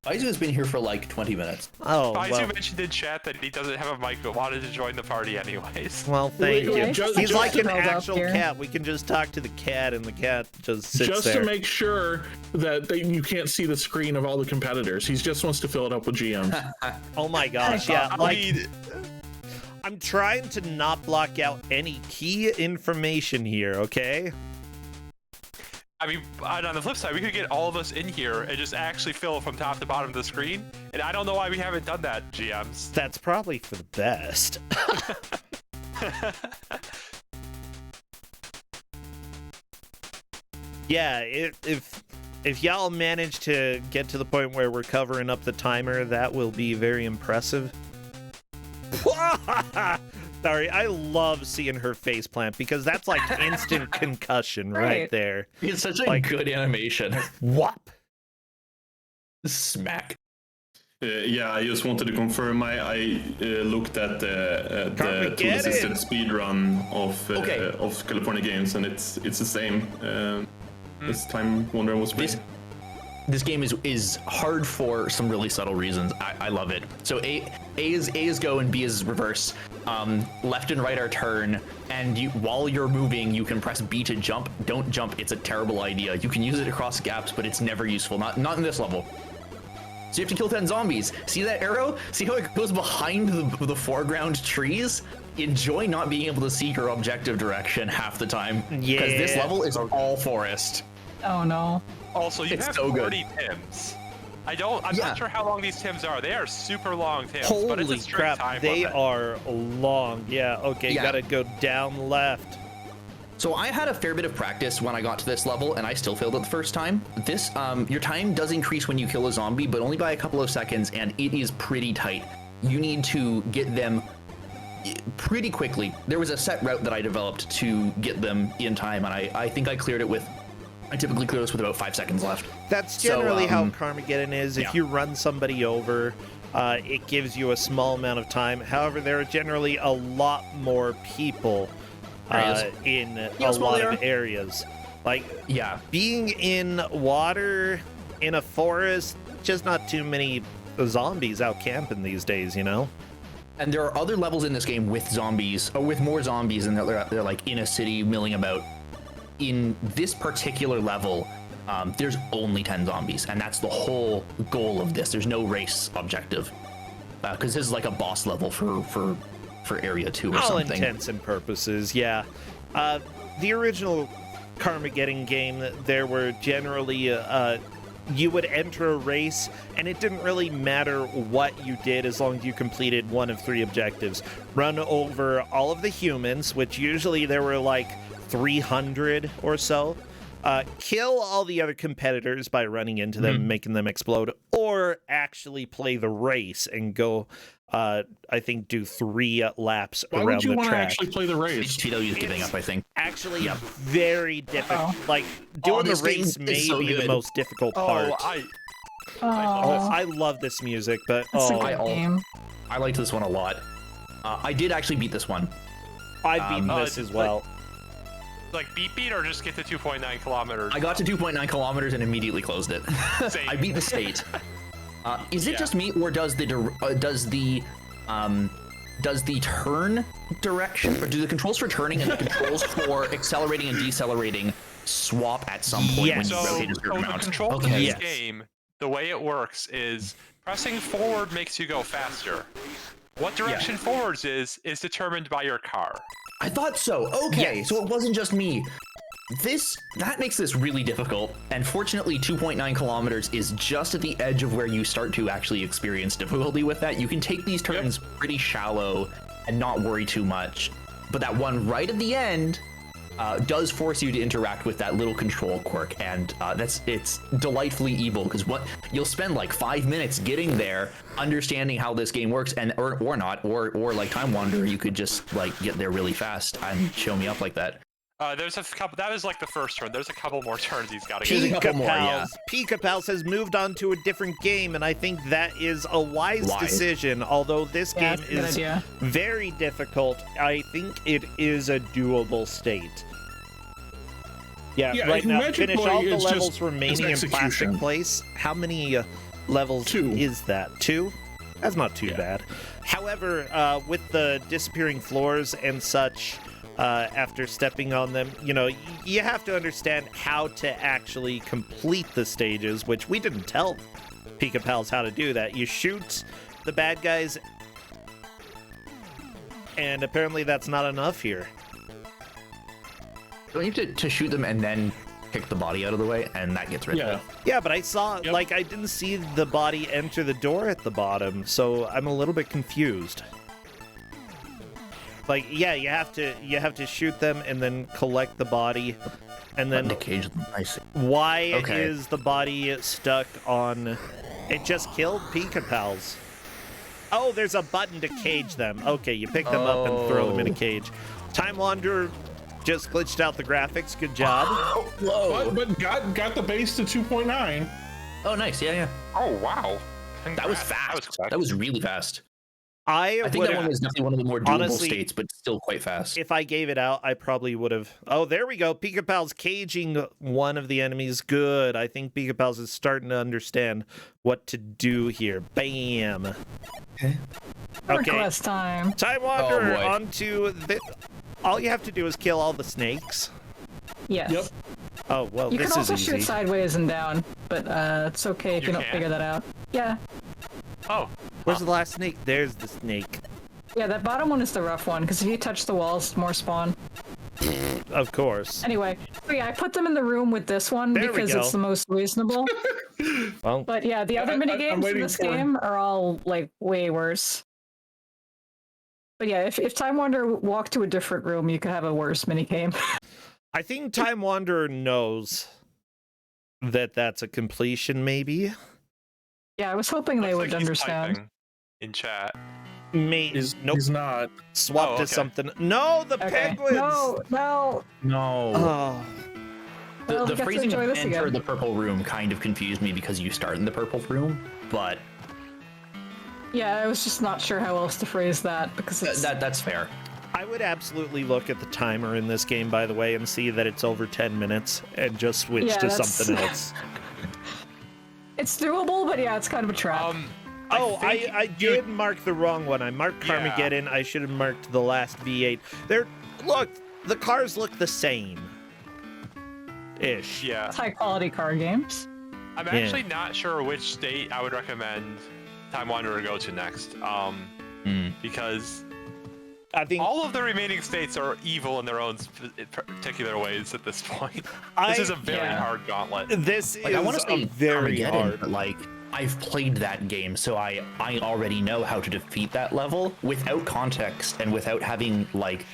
F: Faizu has been here for like 20 minutes.
A: Oh,
C: Faizu
A: well.
C: mentioned in chat that he doesn't have a mic but wanted to join the party anyways.
A: Well, thank
D: Wait,
A: you.
D: wait, just-
A: He's
D: just-
A: like an
B: Held up
A: actual
B: here.
A: cat. We can just talk to the cat, and the cat just sits
D: Just
A: there.
D: to make sure that you can't see the screen of all the competitors. He just wants to fill it up with GMs.
A: Oh my gosh, yeah.
C: I
A: Like,
C: mean,
A: I'm trying to not block out any key information here, okay?
C: and on the flip side, we could get all of us in here and just actually fill from top to bottom of the screen. And I don't know why we haven't done that, GMs.
A: That's probably for the best. Yeah, if y'all manage to get to the point where we're covering up the timer, that will be very impressive. Sorry, I love seeing her face plant because that's like instant concussion right
B: Right.
A: there.
F: It's such a
A: Like-
F: good animation.
A: Whop.
F: Smack.
G: Yeah, I just wanted to confirm. I looked at the
A: Carmageddon.
G: tool-assisted speed run
F: Okay.
G: of California Games, and it's the same. This time Wonder was playing.
F: This game is hard for some really subtle reasons. I love it. So A is go and B is reverse. Left and right are turn, and while you're moving, you can press B to jump. Don't jump; it's a terrible idea. You can use it across gaps, but it's never useful. Not in this level. So you have to kill 10 zombies. See that arrow? See how it goes behind the foreground trees? Enjoy not being able to see your objective direction half the time.
A: Yeah.
F: Because this level is all forest.
B: Oh no.
C: Also, you
F: It's
C: have
F: so good.
C: 40 Tims. I'm
F: Yeah.
C: not sure how long these Tims are. They are super long Tims, but it's a
A: Holy
C: strict
A: crap,
C: time
A: they
C: limit.
A: are long. Yeah, okay,
F: Yeah.
A: gotta go down left.
F: So I had a fair bit of practice when I got to this level, and I still failed it the first time. This, your time does increase when you kill a zombie, but only by a couple of seconds, and it is pretty tight. You need to get them pretty quickly. There was a set route that I developed to get them in time, and I think I cleared it with, I typically clear this with about 5 seconds left.
A: That's
F: So,
A: generally how Carmageddon is. If
F: yeah.
A: you run somebody over, it gives you a small amount of time. However, there are generally a lot more people in a lot of areas. Like,
F: Yeah.
A: being in water, in a forest, just not too many zombies out camping these days, you know?
F: And there are other levels in this game with zombies, or with more zombies, and they're like in a city milling about. In this particular level, there's only 10 zombies, and that's the whole goal of this. There's no race objective, because this is like a boss level for Area 2 or
A: All
F: something.
A: intents and purposes, yeah. The original Carmageddon game, there were generally you would enter a race, and it didn't really matter what you did as long as you completed one of 3 objectives. Run over all of the humans, which usually there were like 300 or so. Kill all the other competitors by running into them, making them explode, or actually play the race and go, I think, do 3 laps
D: Why
A: around
D: would you
A: the
D: want to
A: track.
D: actually play the race?
F: HTW is giving up, I think.
A: Actually, very difficult. Like, doing the
F: this game
A: race
F: is
A: may
F: so
A: be the
F: good.
A: most difficult part.
B: Oh,
A: I love this music, but
B: that's a
A: oh,
B: good game.
F: I liked this one a lot. I did actually beat this one.
A: I've beaten this as well.
C: Like beat or just get to 2.9 kilometers?
F: I got to 2.9 kilometers and immediately closed it.
C: Same.
F: I beat the state. Is it
C: Yeah.
F: just me, or does the turn direction, or do the controls for turning and the controls for accelerating and decelerating swap at some point
A: Yes.
F: when you
C: So,
F: rotate a certain
C: the
F: amount?
C: control for
F: Okay.
C: this
A: Yes.
C: game, the way it works is pressing forward makes you go faster. What direction forwards is determined by your car.
F: I thought so. Okay,
A: Yes.
F: so it wasn't just me. That makes this really difficult, and fortunately 2.9 kilometers is just at the edge of where you start to actually experience difficulty with that. You can take these turns pretty shallow and not worry too much, but that one right at the end does force you to interact with that little control quirk, and it's delightfully evil, because you'll spend like 5 minutes getting there, understanding how this game works, and or not, or like Time Wanderer, you could just like get there really fast and show me up like that.
C: There's a couple. That was like the first turn. There's a couple more turns he's got to
F: There's a
C: get.
F: couple more, yeah.
A: Pika Pals has moved on to a different game, and I think that is a wise decision. Although this
B: Yeah,
A: game
B: that's a good
A: is
B: idea.
A: very difficult, I think it is a doable state.
D: Yeah,
A: right now,
D: Magic
A: finish
D: Boy
A: all the
D: is
A: levels
D: just-
A: remaining in
D: it's
A: Plastic
D: execution.
A: Place. How many levels
D: 2.
A: is that? 2? That's not too bad. However, with the disappearing floors and such, after stepping on them, you have to understand how to actually complete the stages, which we didn't tell Pika Pals how to do that. You shoot the bad guys, and apparently that's not enough here.
F: Don't you have to shoot them and then kick the body out of the way, and that gets rid of it?
A: Yeah, but I saw, I didn't see the body enter the door at the bottom, so I'm a little bit confused. Like, yeah, you have to shoot them and then collect the body, and then
F: To cage them. I see.
A: why
F: Okay.
A: is the body stuck on? It just killed Pika Pals. Oh, there's a button to cage them. Okay, you pick them up and throw them in a cage. Time Wanderer just glitched out the graphics. Good job.
F: Whoa!
D: But got the base to 2.9.
F: Oh, nice. Yeah.
C: Oh wow.
F: That was
C: Congrats.
F: fast.
C: quick.
F: That was really fast.
A: I
F: I think
A: would
F: that one was definitely one of the more doable
A: honestly,
F: states, but still quite fast.
A: if I gave it out, I probably would have. Oh, there we go. Pika Pal's caging one of the enemies. Good. I think Pika Pal's is starting to understand what to do here. Bam. Okay.
B: Request time.
A: Time Wanderer
F: boy.
A: onto the. All you have to do is kill all the snakes.
B: Yes.
D: Yep.
A: Oh well,
B: You
A: this
B: can
A: is
B: also
A: easy.
B: shoot sideways and down, but it's okay if
C: You
B: you don't
C: can?
B: figure that out. Yeah.
C: Oh.
A: Where's the last snake? There's the snake.
B: Yeah, that bottom one is the rough one, because if you touch the walls, more spawn.
A: Of course.
B: Anyway, so yeah, I put them in the room with this one
A: There we
B: because
A: go.
B: it's the most reasonable.
A: Well,
B: But yeah, the other
D: I'm
B: minigames in
D: waiting
B: this
D: for-
B: game are all, like, way worse. But yeah, if Time Wanderer walked to a different room, you could have a worse minigame.
A: I think Time Wanderer knows that that's a completion. Maybe.
B: Yeah, I was hoping they
C: Looks
B: would
C: like he's
B: understand.
C: typing in chat.
A: Nope.
D: He's not.
A: Swap
C: Oh,
A: to
C: okay.
A: something. No, the
B: Okay.
A: penguins.
B: No.
F: No.
A: Oh.
B: Well,
F: The
B: we got to
F: phrasing
B: enjoy
F: of
B: this
F: enter
B: again.
F: the purple room kind of confused me because you start in the purple room, but
B: Yeah, I was just not sure how else to phrase that because it's
F: that's fair.
A: I would absolutely look at the timer in this game, by the way, and see that it's over 10 minutes and just switch
B: Yeah,
A: to
B: that's-
A: something else.
B: it's doable, but yeah, it's kind of a trap.
A: I did mark the wrong one. I marked
C: Yeah.
A: Carmageddon. I should have marked the last V8. Look, the cars look the same. Ish.
C: Yeah.
B: It's high quality car games.
C: I'm actually not sure which state I would recommend Time Wanderer go to next. Because
A: I think
C: all of the remaining states are evil in their own particular ways at this point. This is a very
B: Yeah.
C: hard gauntlet.
A: this
F: Like I want
A: is
F: to say
A: a very
F: Carmageddon,
A: hard.
F: but like I've played that game, so I already know how to defeat that level without context and without having like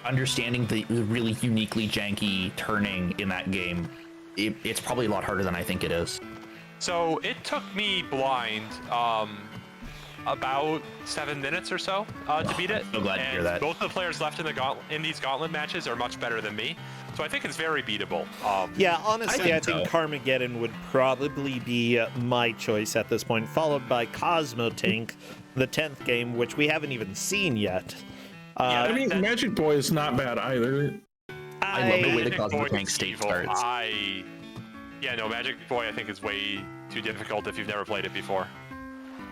F: understanding the really uniquely janky turning in that game. It's probably a lot harder than I think it is.
C: So it took me blind about 7 minutes or so to beat it.
F: so glad to
C: and
F: hear that.
C: Both the players left in these gauntlet matches are much better than me, so I think it's very beatable.
A: Yeah, honestly, I think
F: so.
A: Carmageddon would probably be my choice at this point, followed by Cosmo Tank, the 10th game, which we haven't even seen yet.
C: Yeah,
D: I mean,
C: that-
D: Magic Boy is not bad either.
F: I love the way the
C: Magic
F: Cosmo
C: Boy
F: Tank
C: is
F: state
C: evil.
F: starts.
C: Yeah, no, Magic Boy I think is way too difficult if you've never played it before.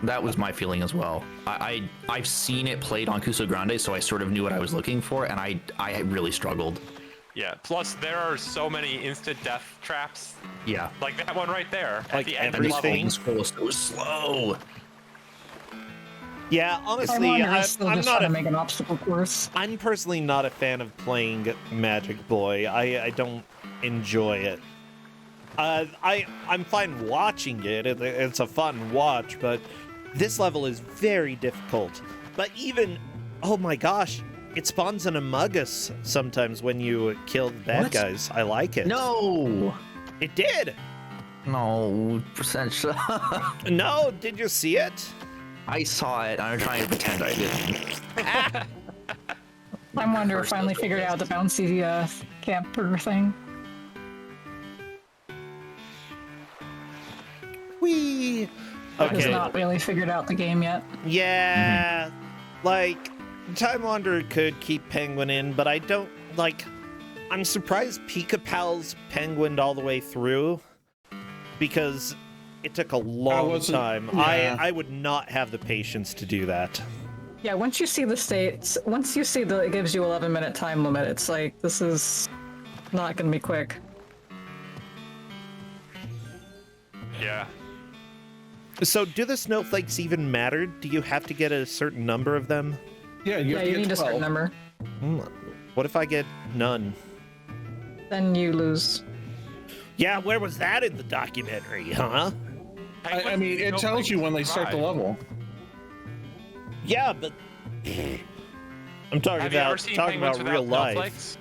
F: That was my feeling as well. I've seen it played on Kuso6rande, so I sort of knew what I was looking for, and I really struggled.
C: Yeah, plus there are so many instant death traps,
F: Yeah.
C: like that one right there at
A: Like
C: the end of
F: And
C: the
F: the
A: everything?
C: level.
F: scroll is so slow.
A: Yeah,
B: Time
A: honestly,
B: Wanderer is still
A: I'm
B: just
A: not
B: trying to
A: a
B: make an obstacle course.
A: I'm personally not a fan of playing Magic Boy. I don't enjoy it. I'm fine watching it. It's a fun watch, but this level is very difficult. But even, oh my gosh, it spawns an Among Us sometimes when you kill the bad
F: What?
A: guys. I like it.
F: No.
A: It did.
F: No, percent.
A: No, did you see it?
F: I saw it. I'm trying to pretend I didn't.
B: Time Wanderer finally figured out the bouncy camper thing.
A: Whee!
B: Has
A: Okay.
B: not really figured out the game yet.
A: Yeah,
F: Mm-hmm.
A: like Time Wanderer could keep Penguin in, but I don't like. I'm surprised Pika Pal's penguined all the way through because it took a long time.
D: Yeah.
A: I would not have the patience to do that.
B: Yeah, once you see the states, once you see it gives you 11-minute time limit, it's like, this is not gonna be quick.
C: Yeah.
A: So do the snowflakes even matter? Do you have to get a certain number of them?
D: Yeah, you have to
B: You
D: get
B: need a
D: 12.
B: certain number.
A: What if I get none?
B: Then you lose.
A: Yeah, where was that in the documentary, huh?
D: I mean, it tells you when they start the level.
A: Yeah, but I'm talking
C: Have you ever
A: about
C: seen penguins without
A: real life.
C: snowflakes?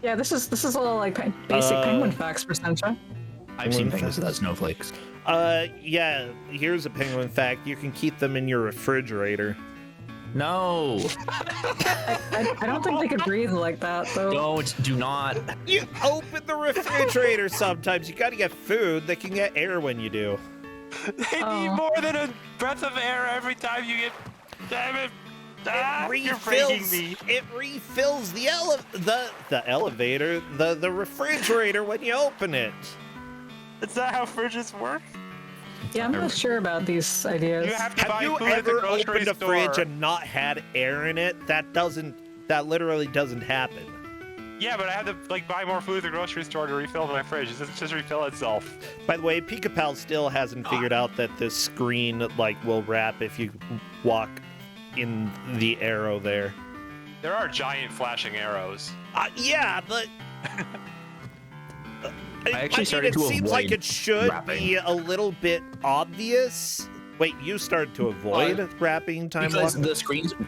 B: Yeah, this is all like basic penguin facts for Sentra.
F: I've seen penguins without snowflakes.
A: Yeah, here's a penguin fact. You can keep them in your refrigerator.
F: No,
B: I don't think they could breathe like that, though.
F: do not.
A: You open the refrigerator sometimes. You gotta get food. They can get air when you do.
C: They need more than a breath of air every time you get. Damn it! You're breaking me.
A: It refills the elevator, the refrigerator when you open it.
C: Is that how fridges work?
B: Yeah, I'm not sure about these ideas.
C: You have to
A: Have
C: buy
A: you
C: food at the
A: ever
C: grocery
A: opened a
C: store.
A: fridge and not had air in it? That literally doesn't happen.
C: Yeah, but I had to like buy more food at the grocery store to refill my fridge. It doesn't just refill itself.
A: By the way, Pika Pal still hasn't figured out that the screen will wrap if you walk in the arrow there.
C: There are giant flashing arrows.
A: Yeah, but
F: I actually started
A: it
F: to
A: seems
F: avoid
A: like it should
F: wrapping.
A: be a little bit obvious. Wait, you started to avoid wrapping time
F: Because
A: lock?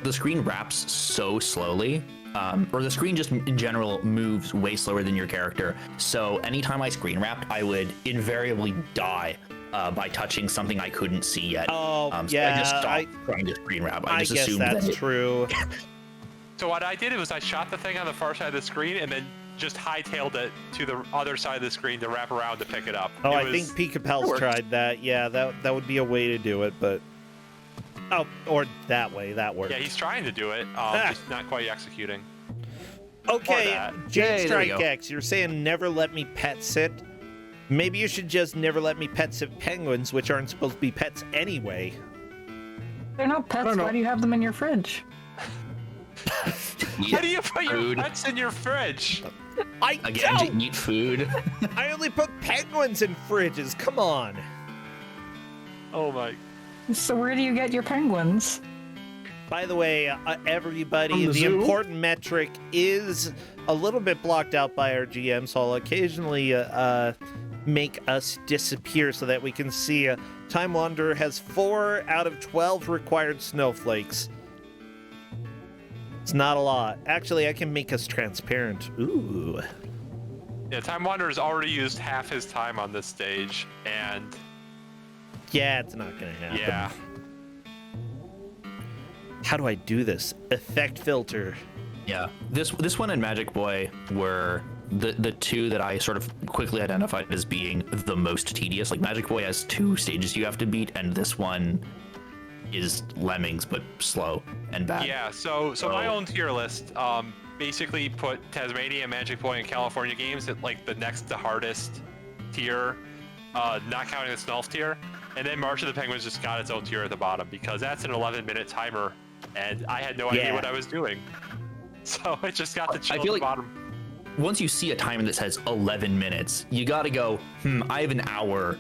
F: the screen wraps so slowly, or the screen just in general moves way slower than your character. So anytime I screen wrapped, I would invariably die by touching something I couldn't see yet.
A: Oh,
F: so
A: yeah,
F: I just stopped trying to screen wrap. I just
A: guess
F: assumed
A: that's
F: that
A: true.
C: So what I did was I shot the thing on the far side of the screen and then just hightailed it to the other side of the screen to wrap around to pick it up.
A: Oh,
C: It
A: I
C: was-
A: think Pika Pal's tried that. Yeah, that would be a way to do it, but... Oh, or that way, that worked.
C: Yeah, he's trying to do it, just not quite executing.
A: Okay,
C: that.
A: James
F: Yay, there we
A: Strike
F: go.
A: X, you're saying never let me pet sit? Maybe you should just never let me pet sit penguins, which aren't supposed to be pets anyway.
B: They're not pets. Why do you have them in your fridge?
C: How do you put your pets in your fridge?
A: I
F: again
A: don't!
F: to eat food.
A: I only put penguins in fridges, come on!
C: Oh my.
B: So where do you get your penguins?
A: By the way, everybody,
D: From the
A: the
D: zoo?
A: important metric is a little bit blocked out by our GM, so I'll occasionally make us disappear so that we can see Time Wanderer has 4 out of 12 required snowflakes. It's not a lot. Actually, I can make us transparent. Ooh.
C: Yeah, Time Wanderer's already used half his time on this stage, and
A: Yeah, it's not gonna happen.
C: yeah.
A: How do I do this? Effect filter.
F: Yeah, this one and Magic Boy were the two that I sort of quickly identified as being the most tedious. Like Magic Boy has 2 stages you have to beat, and this one is Lemmings but slow and bad.
C: Yeah, so my own tier list basically put Tasmania, Magic Boy, and California games at like the next to hardest tier, not counting the Snolf tier. And then March of the Penguins just got its own tier at the bottom because that's an 11-minute timer, and I had no idea what I was doing. So it just got to chill
F: I
C: at
F: feel
C: the
F: like
C: bottom.
F: once you see a timer that says 11 minutes, you gotta go, I have an hour.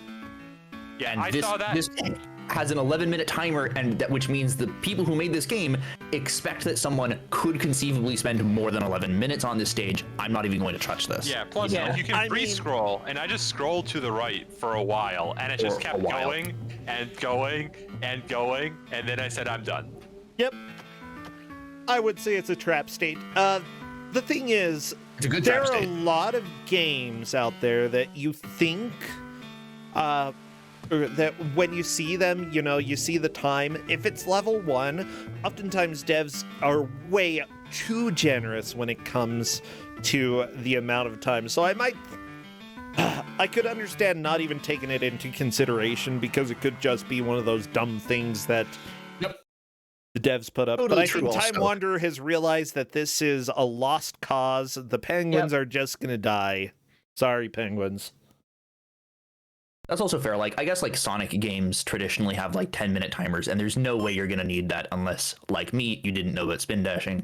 C: Yeah,
F: And
C: I
F: this,
C: saw that.
F: this has an 11-minute timer, and that which means the people who made this game expect that someone could conceivably spend more than 11 minutes on this stage. I'm not even going to touch this.
C: Yeah, plus
B: Yeah.
C: you can free scroll, and I just scrolled to the right for a while, and it just
F: For
C: kept
F: a while.
C: going and going and going, and then I said I'm done.
A: Yep. I would say it's a trap state. The thing is,
F: It's a good
A: there
F: trap
A: are a
F: state.
A: lot of games out there that you think, or that when you see them, you see the time. If it's level 1, oftentimes devs are way too generous when it comes to the amount of time. So I could understand not even taking it into consideration because it could just be one of those dumb things that the devs put up.
F: Totally
A: But I
F: true
A: think Time
F: also.
A: Wanderer has realized that this is a lost cause. The penguins are just gonna die. Sorry, penguins.
F: That's also fair. Like, I guess like Sonic games traditionally have like 10-minute timers, and there's no way you're gonna need that unless, like me, you didn't know about spin dashing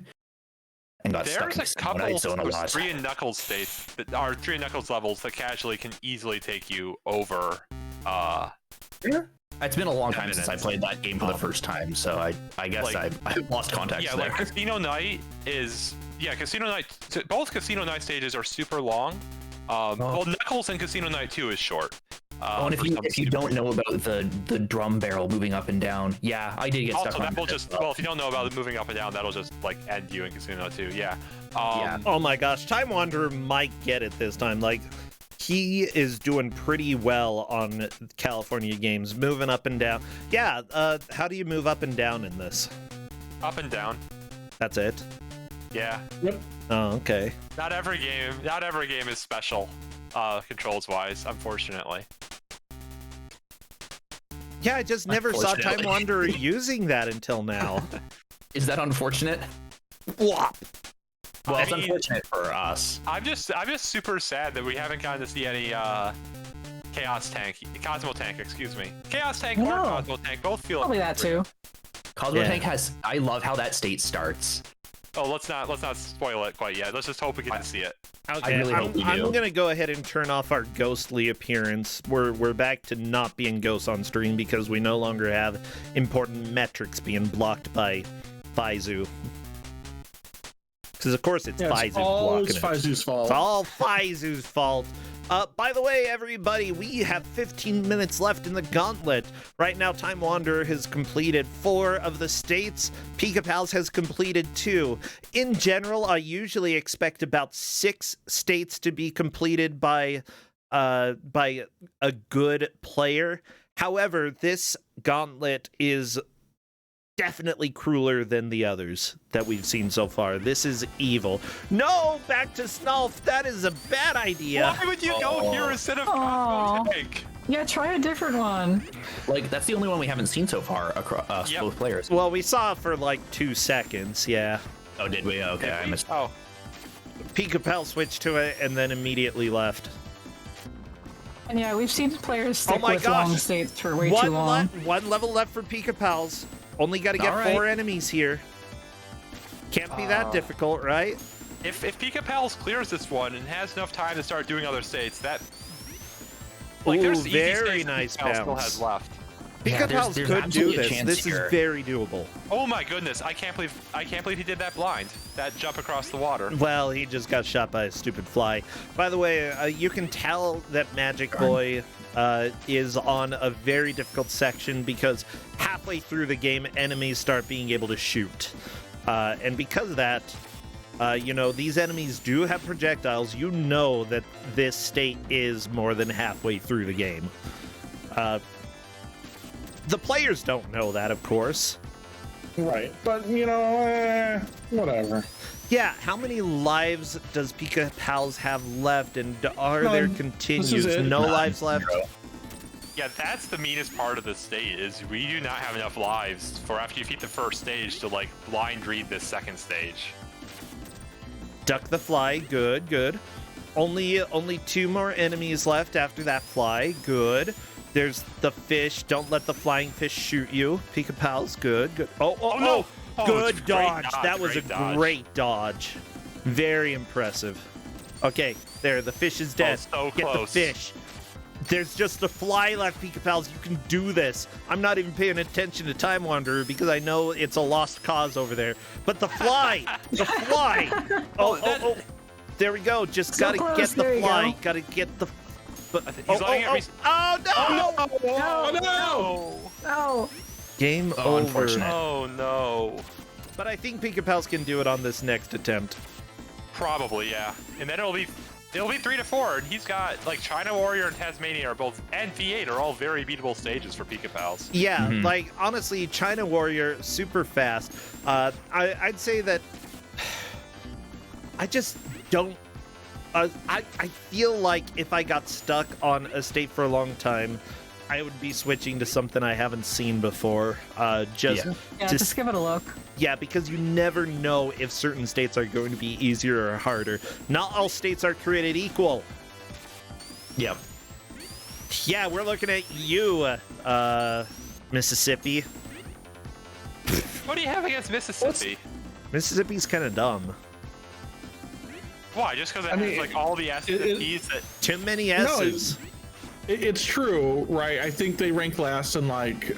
F: and got stuck
C: There's
F: in
C: a couple
F: Ice Zone a lot.
C: 3 and Knuckles states that are 3 and Knuckles levels that casually can easily take you over.
F: It's been a long time
C: 10
F: since I
C: minutes.
F: played that game for the first time, so I guess
C: Like-
F: I lost context
C: Yeah,
F: there.
C: like Casino Night is Casino Night. Both Casino Night stages are super long. Well, Knuckles and Casino Night 2 is short.
F: And
C: for some
F: if you
C: stupid
F: don't know about the drum barrel moving up and down, yeah, I did get
C: Also,
F: stuck on
C: that will
F: that.
C: just if you don't know about it moving up and down, that'll just like end you in Casino 2. Yeah.
F: Yeah.
A: Oh my gosh, Time Wanderer might get it this time. Like, he is doing pretty well on California games, moving up and down. Yeah, how do you move up and down in this?
C: Up and down.
A: That's it?
C: Yeah.
A: Oh, okay.
C: Not every game is special, controls wise, unfortunately.
A: Yeah, I just never saw Time
F: Unfortunately.
A: Wanderer using that until now.
F: Is that unfortunate?
A: Whop!
F: Well,
C: I
F: it's
C: mean-
F: unfortunate for us.
C: I'm just super sad that we haven't gotten to see any Cosmo Tank, excuse me. Chaos Tank or
B: No.
C: Cosmo Tank both feel
B: Probably that too.
F: Cosmo
A: Yeah.
F: Tank has. I love how that state starts.
C: Oh, let's not spoil it quite yet. Let's just hope we get to see it.
A: Okay,
F: really hope we
A: I'm
F: do.
A: gonna go ahead and turn off our ghostly appearance. We're back to not being ghosts on stream because we no longer have important metrics being blocked by Faizu. Because of course it's
D: Yeah,
A: Faizu
D: it's all
A: blocking it.
D: Faizu's fault.
A: It's all Faizu's fault. By the way, everybody, we have 15 minutes left in the Gauntlet. Right now, Time Wanderer has completed 4 of the states. Pika Pals has completed 2. In general, I usually expect about 6 states to be completed by a good player. However, this Gauntlet is definitely crueler than the others that we've seen so far. This is evil. No, back to Snolf. That is a bad idea.
C: Why would you go here instead of
B: Aw.
C: Cosmo Tank?
B: Yeah, try a different one.
F: Like, that's the only one we haven't seen so far across
C: Yep.
F: both players.
A: Well, we saw it for like 2 seconds, yeah.
F: Oh, did we? Okay, I missed.
C: Oh,
A: Pika Pal switched to it and then immediately left.
B: And yeah, we've seen players stick
A: Oh my
B: with long
A: gosh.
B: states for way too long.
A: One level left for Pika Pals. Only got to get
F: All right.
A: 4 enemies here. Can't be that difficult, right?
C: if Pika Pals clears this one and has enough time to start doing other states, that
A: Ooh,
C: there's easy
A: very
C: states that
A: nice
C: Pika Pals still
A: bounce.
C: has left.
A: Pika
F: Yeah,
A: Pals
F: there's
A: could do
F: absolutely a
A: this.
F: chance
A: This
F: here.
A: is very doable.
C: Oh my goodness, I can't believe he did that blind. That jump across the water.
A: Well, he just got shot by a stupid fly. By the way, you can tell that Magic Boy is on a very difficult section because halfway through the game, enemies start being able to shoot. And because of that, these enemies do have projectiles. You know that this state is more than halfway through the game. The players don't know that, of course.
D: Right, but whatever.
A: Yeah, how many lives does Pika Pals have left, and are there
D: None.
A: continues?
D: This is it.
A: No
F: None.
A: lives left?
F: Zero.
C: Yeah, that's the meanest part of the state is we do not have enough lives for after you beat the first stage to like blind read this second stage.
A: Duck the fly, good, good. Only 2 more enemies left after that fly, good. There's the fish. Don't let the flying fish shoot you. Pika Pals, good, good. Oh,
C: no! Oh,
A: good
C: it's a great
A: dodge.
C: dodge,
A: That was
C: great
A: a
C: dodge.
A: great dodge. Very impressive. Okay, there, the fish is dead.
C: Oh, so
A: Get the
C: close.
A: fish. There's just a fly left, Pika Pals. You can do this. I'm not even paying attention to Time Wanderer because I know it's a lost cause over there. But the fly! The fly! Oh. There we go. Just
B: So
A: gotta
B: close,
A: get
B: there
A: the
B: you
A: fly.
B: go.
A: Gotta get the... But,
C: He's letting it
A: oh, no!
D: Oh no!
B: Oh,
A: Game
F: Oh,
A: over.
F: unfortunate.
C: Oh no.
A: But I think Pika Pals can do it on this next attempt.
C: Probably, yeah. And then it'll be 3 to 4, and he's got like China Warrior and Tasmania are both, and V8 are all very beatable stages for Pika Pals.
A: Yeah, like honestly, China Warrior super fast. I'd say that I just don't. I feel like if I got stuck on a state for a long time, I would be switching to something I haven't seen before.
B: Yeah,
A: just
B: give it a look.
A: Yeah, because you never know if certain states are going to be easier or harder. Not all states are created equal.
F: Yep.
A: Yeah, we're looking at you, Mississippi.
C: What do you have against Mississippi?
A: Mississippi's kind of dumb.
C: Why? Just because it
D: I
C: has
D: mean,
C: like all the S's and P's that.
A: Too many S's.
D: It's true, right? I think they rank last in like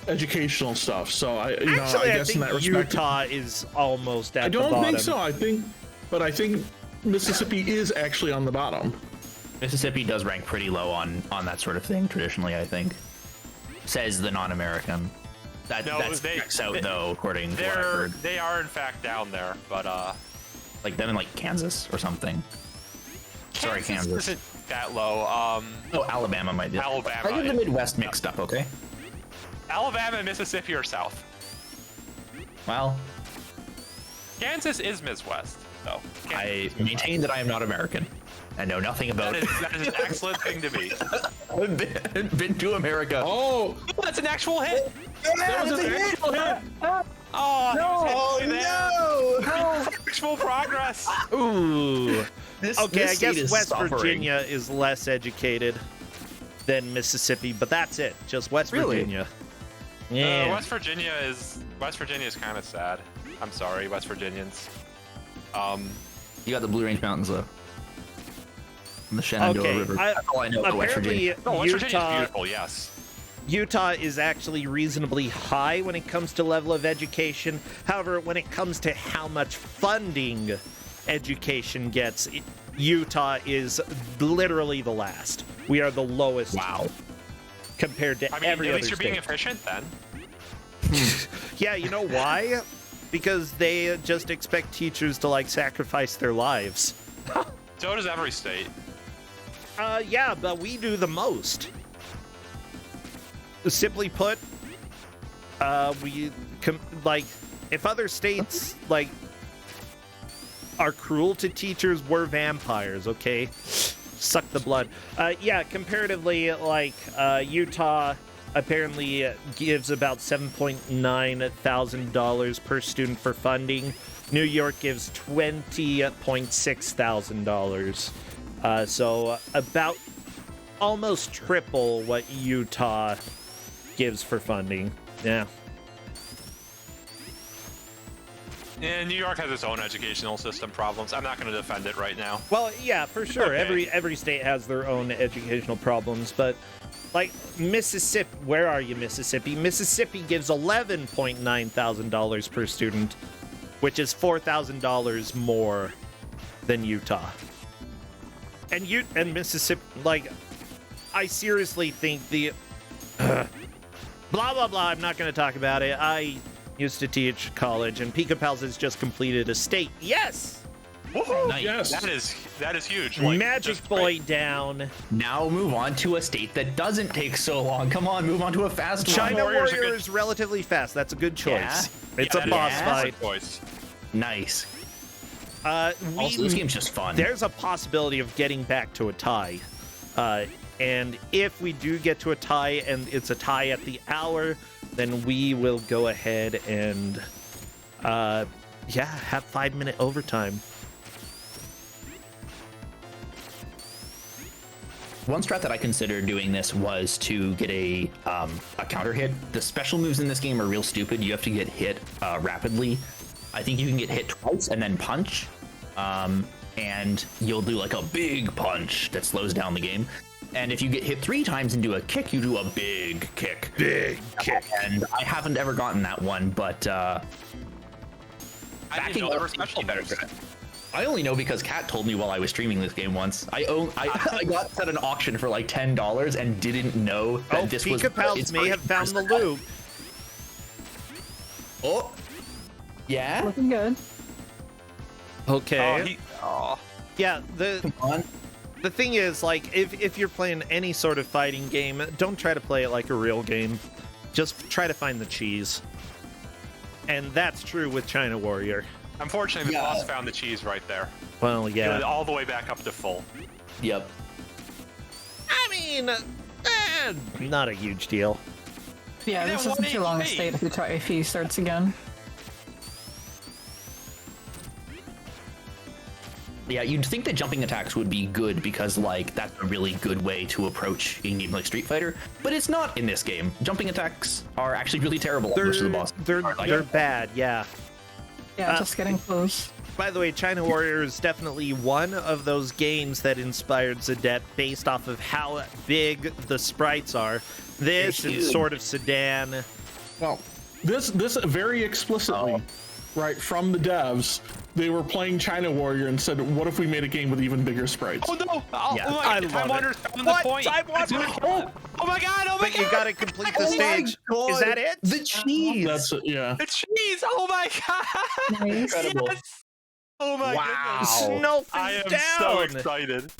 D: educational stuff. So I guess in that respect,
A: Utah is almost at the bottom.
D: I don't think so. I think Mississippi is actually on the bottom.
F: Mississippi does rank pretty low on that sort of thing traditionally, I think. Says the non-American. That checks out though, according to what I've heard.
C: They are in fact down there, but
F: like them in like Kansas or something. Sorry, Kansas.
C: Isn't that low.
F: Oh, Alabama might be.
C: Alabama.
F: I get the Midwest mixed up, okay?
C: Alabama and Mississippi are south.
F: Well,
C: Kansas is Midwest, though.
F: I maintain that I am not American. I know nothing about
C: that is an excellent thing to be.
F: I've been to America.
D: Oh,
C: That's an actual hit.
D: that was an actual hit.
C: Oh,
F: no!
C: Actual progress.
A: Ooh. Okay, I
F: state
A: guess
F: is
A: West
F: suffering.
A: Virginia is less educated than Mississippi, but that's it. Just West
F: Really?
A: Virginia. Yeah.
C: West Virginia is kind of sad. I'm sorry, West Virginians.
F: You got the Blue Range Mountains though. And the Shenandoah River. That's all I know about West Virginia.
A: Apparently,
C: West Virginia's beautiful. Yes.
A: Utah is actually reasonably high when it comes to level of education. However, when it comes to how much funding education gets, Utah is literally the last. We are the lowest.
F: Wow.
A: Compared to every
C: at
A: other
C: least you're being
A: state.
C: efficient then.
A: Yeah, you know why? Because they just expect teachers to like sacrifice their lives.
C: So does every state.
A: Yeah, but we do the most. Simply put, if other states like are cruel to teachers, we're vampires. Okay, suck the blood. Yeah, comparatively, like Utah apparently gives about $7,900 per student for funding. New York gives $20,600. So about almost triple what Utah gives for funding. Yeah.
C: And New York has its own educational system problems. I'm not going to defend it right now.
A: Well, yeah, for sure.
C: Okay.
A: Every state has their own educational problems, but like Mississippi, where are you, Mississippi? Mississippi gives $11,900 per student, which is $4,000 more than Utah. And Mississippi, like, I seriously think the blah blah blah. I'm not going to talk about it. I used to teach college, and Pika Pals has just completed a state. Yes.
C: Woohoo!
F: Nice.
D: Yes.
C: That is huge. Like,
A: Magic
C: just
A: Boy
C: great.
A: down.
F: Now move on to a state that doesn't take so long. Come on, move on to a fast one.
A: China
C: Warrior's a
A: Warrior
C: good-
A: is relatively fast. That's a good choice.
F: Yeah.
A: It's
C: Yeah,
A: a boss
C: that is
A: fight.
C: good choice.
F: Nice.
A: Also,
F: this game's just fun.
A: There's a possibility of getting back to a tie. And if we do get to a tie and it's a tie at the hour, then we will go ahead and, have 5-minute overtime.
F: One strat that I considered doing this was to get a counter hit. The special moves in this game are real stupid. You have to get hit rapidly. I think you can get hit twice and then punch. And you'll do like a big punch that slows down the game. And if you get hit 3 times and do a kick, you do a big kick.
A: Big kick.
F: And I haven't ever gotten that one, but
C: I didn't know there were special moves.
F: I only know because Kat told me while I was streaming this game once. I got set an auction for like $10 and didn't know that this was.
A: Pika Pals may have found the loop.
F: Oh, yeah.
B: Looking good.
A: Okay.
C: Oh,
A: Yeah,
F: Come on.
A: the thing is, like, if you're playing any sort of fighting game, don't try to play it like a real game. Just try to find the cheese. And that's true with China Warrior.
C: unfortunately, the boss found the cheese right there.
A: Well,
C: Got it
A: yeah.
C: all the way back up to full.
F: Yep.
A: I mean, Not a huge deal.
B: Yeah,
C: He
B: this
C: did
B: isn't too long a
C: 180.
B: state if he starts again.
F: Yeah, you'd think that jumping attacks would be good because, like, that's a really good way to approach a game like Street Fighter, but it's not in this game. Jumping attacks are actually really terrible on most of the bosses.
A: They're bad, yeah.
B: Yeah, just getting close.
A: By the way, China Warrior is definitely one of those games that inspired Zadette based off of how big the sprites are. This and sort of Sedan.
D: Well, this very explicitly, right from the devs, they were playing China Warrior and said, "What if we made a game with even bigger sprites?"
C: Oh no!
A: Yeah,
C: Oh my
A: I
C: God,
A: love
C: Time
A: it.
C: Wander's found
A: What?
C: the point.
A: Time Wander?
C: Oh my God! Oh my
A: But
C: God!
A: you gotta complete the
F: Oh my
A: stage.
F: God.
A: Is that it?
F: The cheese!
D: That's yeah.
C: The cheese! Oh my God!
B: Nice.
C: Yes! Oh my
F: Wow.
C: goodness!
A: Snolf is
C: I am
A: down.
C: so excited.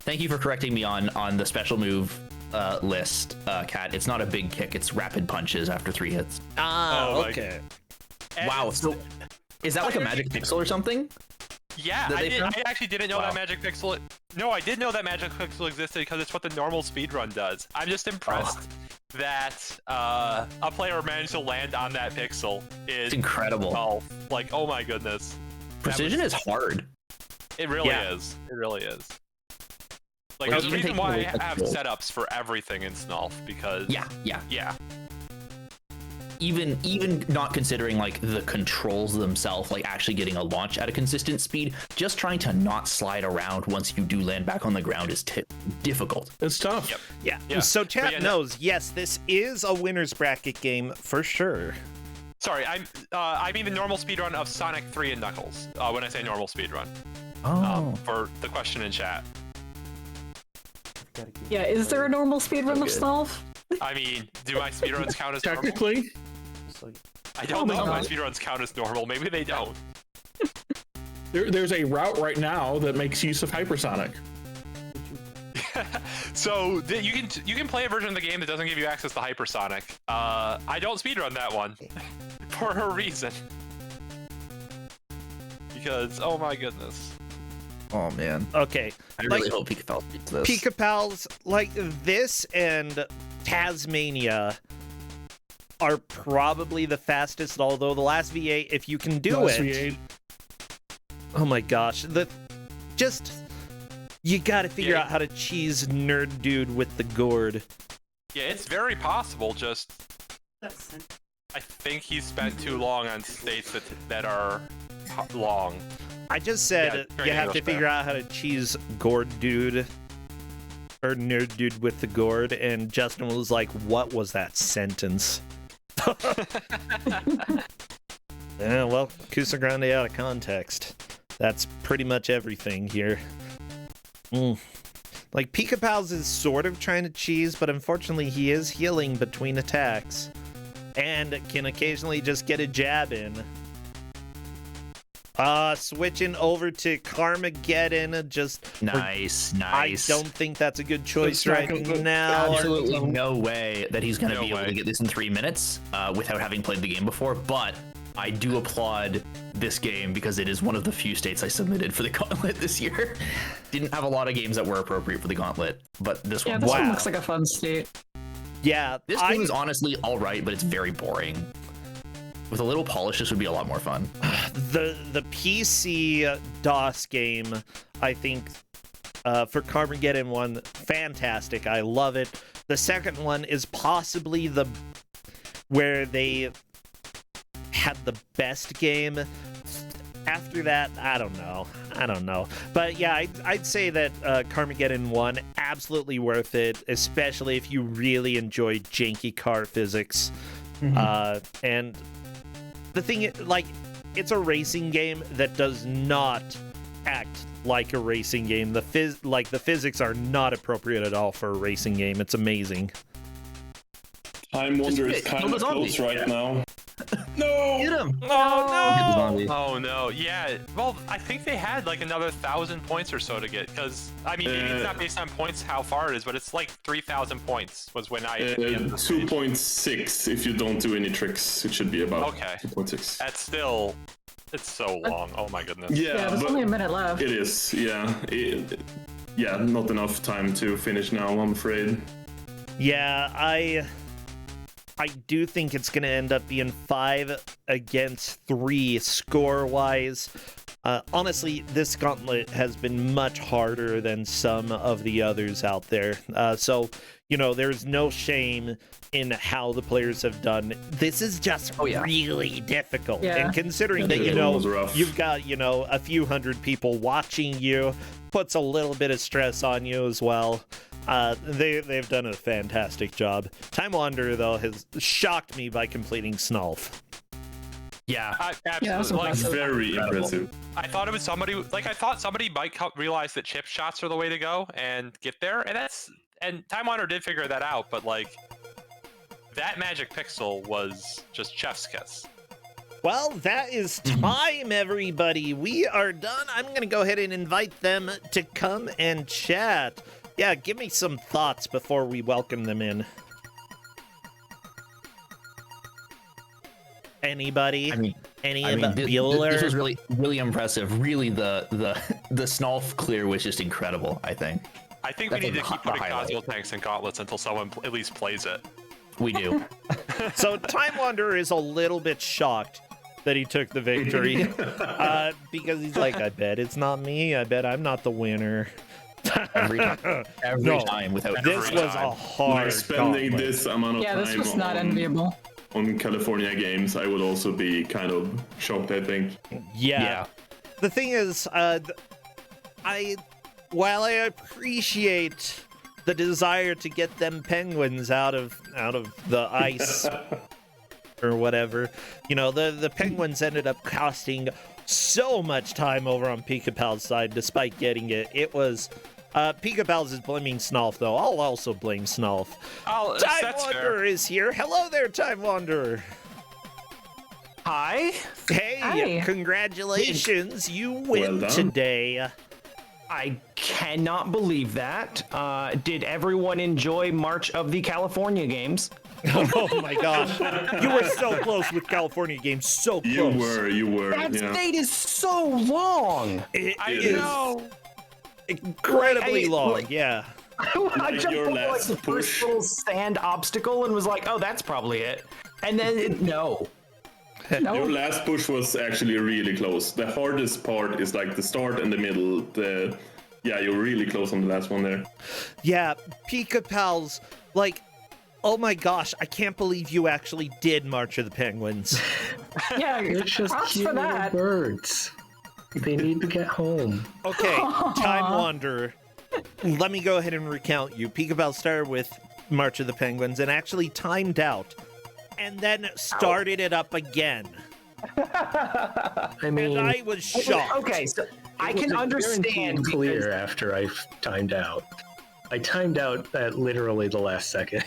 F: Thank you for correcting me on the special move list, Kat. It's not a big kick, it's rapid punches after 3 hits.
A: Ah,
C: Oh my
A: okay.
C: And
F: Wow,
C: it's-
F: so is that like a magic pixel or something?
C: Yeah,
F: that
C: I
F: they found?
C: actually didn't know
F: Wow.
C: that Magic Pixel. No, I did know that Magic Pixel existed because it's what the normal speedrun does. I'm just impressed that a player managed to land on that pixel.
F: It's incredible.
C: Oh, like, oh my goodness.
F: Precision is hard.
C: It really
A: Yeah.
C: is. It really is. Like,
F: Well,
C: there's a
F: even
C: reason
F: taking
C: why
F: away
C: I have
F: control.
C: setups for everything in Snolf because.
F: Yeah.
C: Yeah.
F: Even not considering like the controls themselves, like actually getting a launch at a consistent speed, just trying to not slide around once you do land back on the ground is difficult.
D: It's tough.
C: Yep.
A: Yeah.
C: Yeah.
A: So
C: But
A: chat
C: yeah,
A: knows, yes, this is a winner's bracket game for sure.
C: Sorry, I mean the normal speedrun of Sonic 3 and Knuckles. When I say normal speedrun.
F: Oh.
C: For the question in chat.
B: Yeah, is there a normal speedrun of
F: good.
B: Snolf?
C: I mean, do my speedruns count as normal?
D: Technically,
C: I don't know if my
B: God.
C: speedruns count as normal. Maybe they don't.
D: there's a route right now that makes use of hypersonic.
C: So you can play a version of the game that doesn't give you access to hypersonic. I don't speedrun that one for a reason. Because oh my goodness.
F: Oh man.
A: Okay.
F: I
A: Like-
F: really hope Pika Pal beats this.
A: Pika Pals, like this and Tasmania are probably the fastest, although the last V8, if you can do
D: Last
A: it.
D: V8.
A: Oh my gosh. You gotta figure
C: Yeah.
A: out how to cheese Nerd Dude with the gourd.
C: Yeah, it's very possible. Just I think he spent too long on states that are long.
A: I just said
C: Yeah,
A: you
C: training
A: have to
C: goes
A: figure out how to cheese Gourd Dude or Nerd Dude with the gourd, and Justin was like, "What was that sentence?" Yeah, well, Kuso6rande out of context. That's pretty much everything here. Like Pika Pals is sort of trying to cheese, but unfortunately he is healing between attacks and can occasionally just get a jab in. Switching over to Carmageddon, just
F: Nice.
A: I don't think that's a good choice
D: That's not
A: right
D: gonna-
A: now.
F: Absolutely no way that he's going to
C: No
F: be able
C: way.
F: to get this in 3 minutes without having played the game before, but I do applaud this game because it is one of the few states I submitted for the Gauntlet this year. Didn't have a lot of games that were appropriate for the Gauntlet, but this
B: Yeah,
F: one.
B: this
A: Wow.
B: one looks like a fun state.
A: Yeah,
F: This game is honestly all right, but it's very boring. With a little polish, this would be a lot more fun.
A: the PC DOS game, I think, for Carmageddon 1, fantastic. I love it. The second one is possibly where they had the best game. After that, I don't know. But yeah, I'd say that Carmageddon 1, absolutely worth it, especially if you really enjoy janky car physics. And the thing, like, it's a racing game that does not act like a racing game. The physics are not appropriate at all for a racing game. It's amazing.
G: Time Wonder is
F: hit.
G: kind
F: Kill
G: of
F: the zombie.
G: close right now.
F: Get him!
A: Oh no!
C: Oh no, yeah. Well, I think they had like another 1,000 points or so to get, because I mean, maybe it's not based on points how far it is, but it's like 3,000 points was when I.
G: 2.6 if you don't do any tricks. It should be about
C: Okay.
G: 2.6.
C: That's still, it's so long. Oh my goodness.
B: Yeah, there's
G: but
B: only a minute left.
G: it is. Yeah. yeah, not enough time to finish now, I'm afraid.
A: Yeah, I do think it's going to end up being 5 against 3 score-wise. Honestly, this gauntlet has been much harder than some of the others out there. So, you know, there's no shame in how the players have done. This is just really difficult.
B: Yeah.
A: And considering that, you know, you've got, you know, a few hundred people watching you, puts a little bit of stress on you as well. They've done a fantastic job. Time Wanderer, though, has shocked me by completing Snolf.
C: Yeah,
B: Yeah,
C: absolutely. Like,
G: Very impressive.
C: I thought it was somebody. Like, I thought somebody might realize that chip shots are the way to go and get there, and Time Wanderer did figure that out. But like, that magic pixel was just chef's kiss.
A: Well, that is time, everybody. We are done. I'm going to go ahead and invite them to come and chat. Yeah, give me some thoughts before we welcome them in. Anybody?
F: I mean,
A: Bueller?
F: this was really impressive. Really, the Snolf clear was just incredible. I think
C: We
F: That's
C: need to
F: a
C: keep putting
F: highlight.
C: Cosmo tanks and gauntlets until someone at least plays it.
F: we do.
A: So Time Wanderer is a little bit shocked that he took the victory because he's like, I bet it's not me. I bet I'm not the winner.
F: Every time, without
A: This
F: every
A: was
F: time.
A: a hard
G: Like spending
A: gauntlet.
G: this amount of
B: Yeah,
G: time
B: this was not
G: on,
B: enviable.
G: on California games, I would also be kind of shocked, I think.
A: Yeah. The thing is, while I appreciate the desire to get them penguins out of the ice or whatever, you know, the penguins ended up costing so much time over on Pika-Pal's side despite getting it. It was Pika-Pal's is blaming Snolf, though. I'll also blame Snolf.
C: Oh,
A: Time
C: that's
A: Wanderer
C: fair.
A: is here. Hello there, Time Wanderer.
J: Hi.
A: Hey,
B: Hi.
A: congratulations. You win
G: done.
A: today.
J: I cannot believe that. Did everyone enjoy March of the California Games?
A: Oh my gosh. You were so close with California games. So close.
G: You were.
J: That
G: Yeah.
J: state is so long.
A: It
C: I
A: is
C: know.
A: incredibly
J: Like,
A: long.
J: like-
A: yeah.
J: I jumped
G: your
J: over like
G: last
J: the first
G: push.
J: little sand obstacle and was like, "Oh, that's probably it." And then no.
G: Your last push was actually really close. The hardest part is like the start and the middle. You're really close on the last one there.
A: Yeah. Pika-Pal's, like, oh my gosh, I can't believe you actually did March of the Penguins.
B: Yeah,
K: They're just
B: props
K: cute
B: for
K: little
B: that.
K: birds. They need to get home.
A: Okay, Time Wanderer. Let me go ahead and recount you. Pika-Pal started with March of the Penguins and actually timed out and then started it up again.
K: I mean,
A: And I was shocked.
J: Okay, so I
K: it was
J: can
K: a
J: understand
K: guaranteed clear
J: because-
K: after I timed out. I timed out at literally the last second.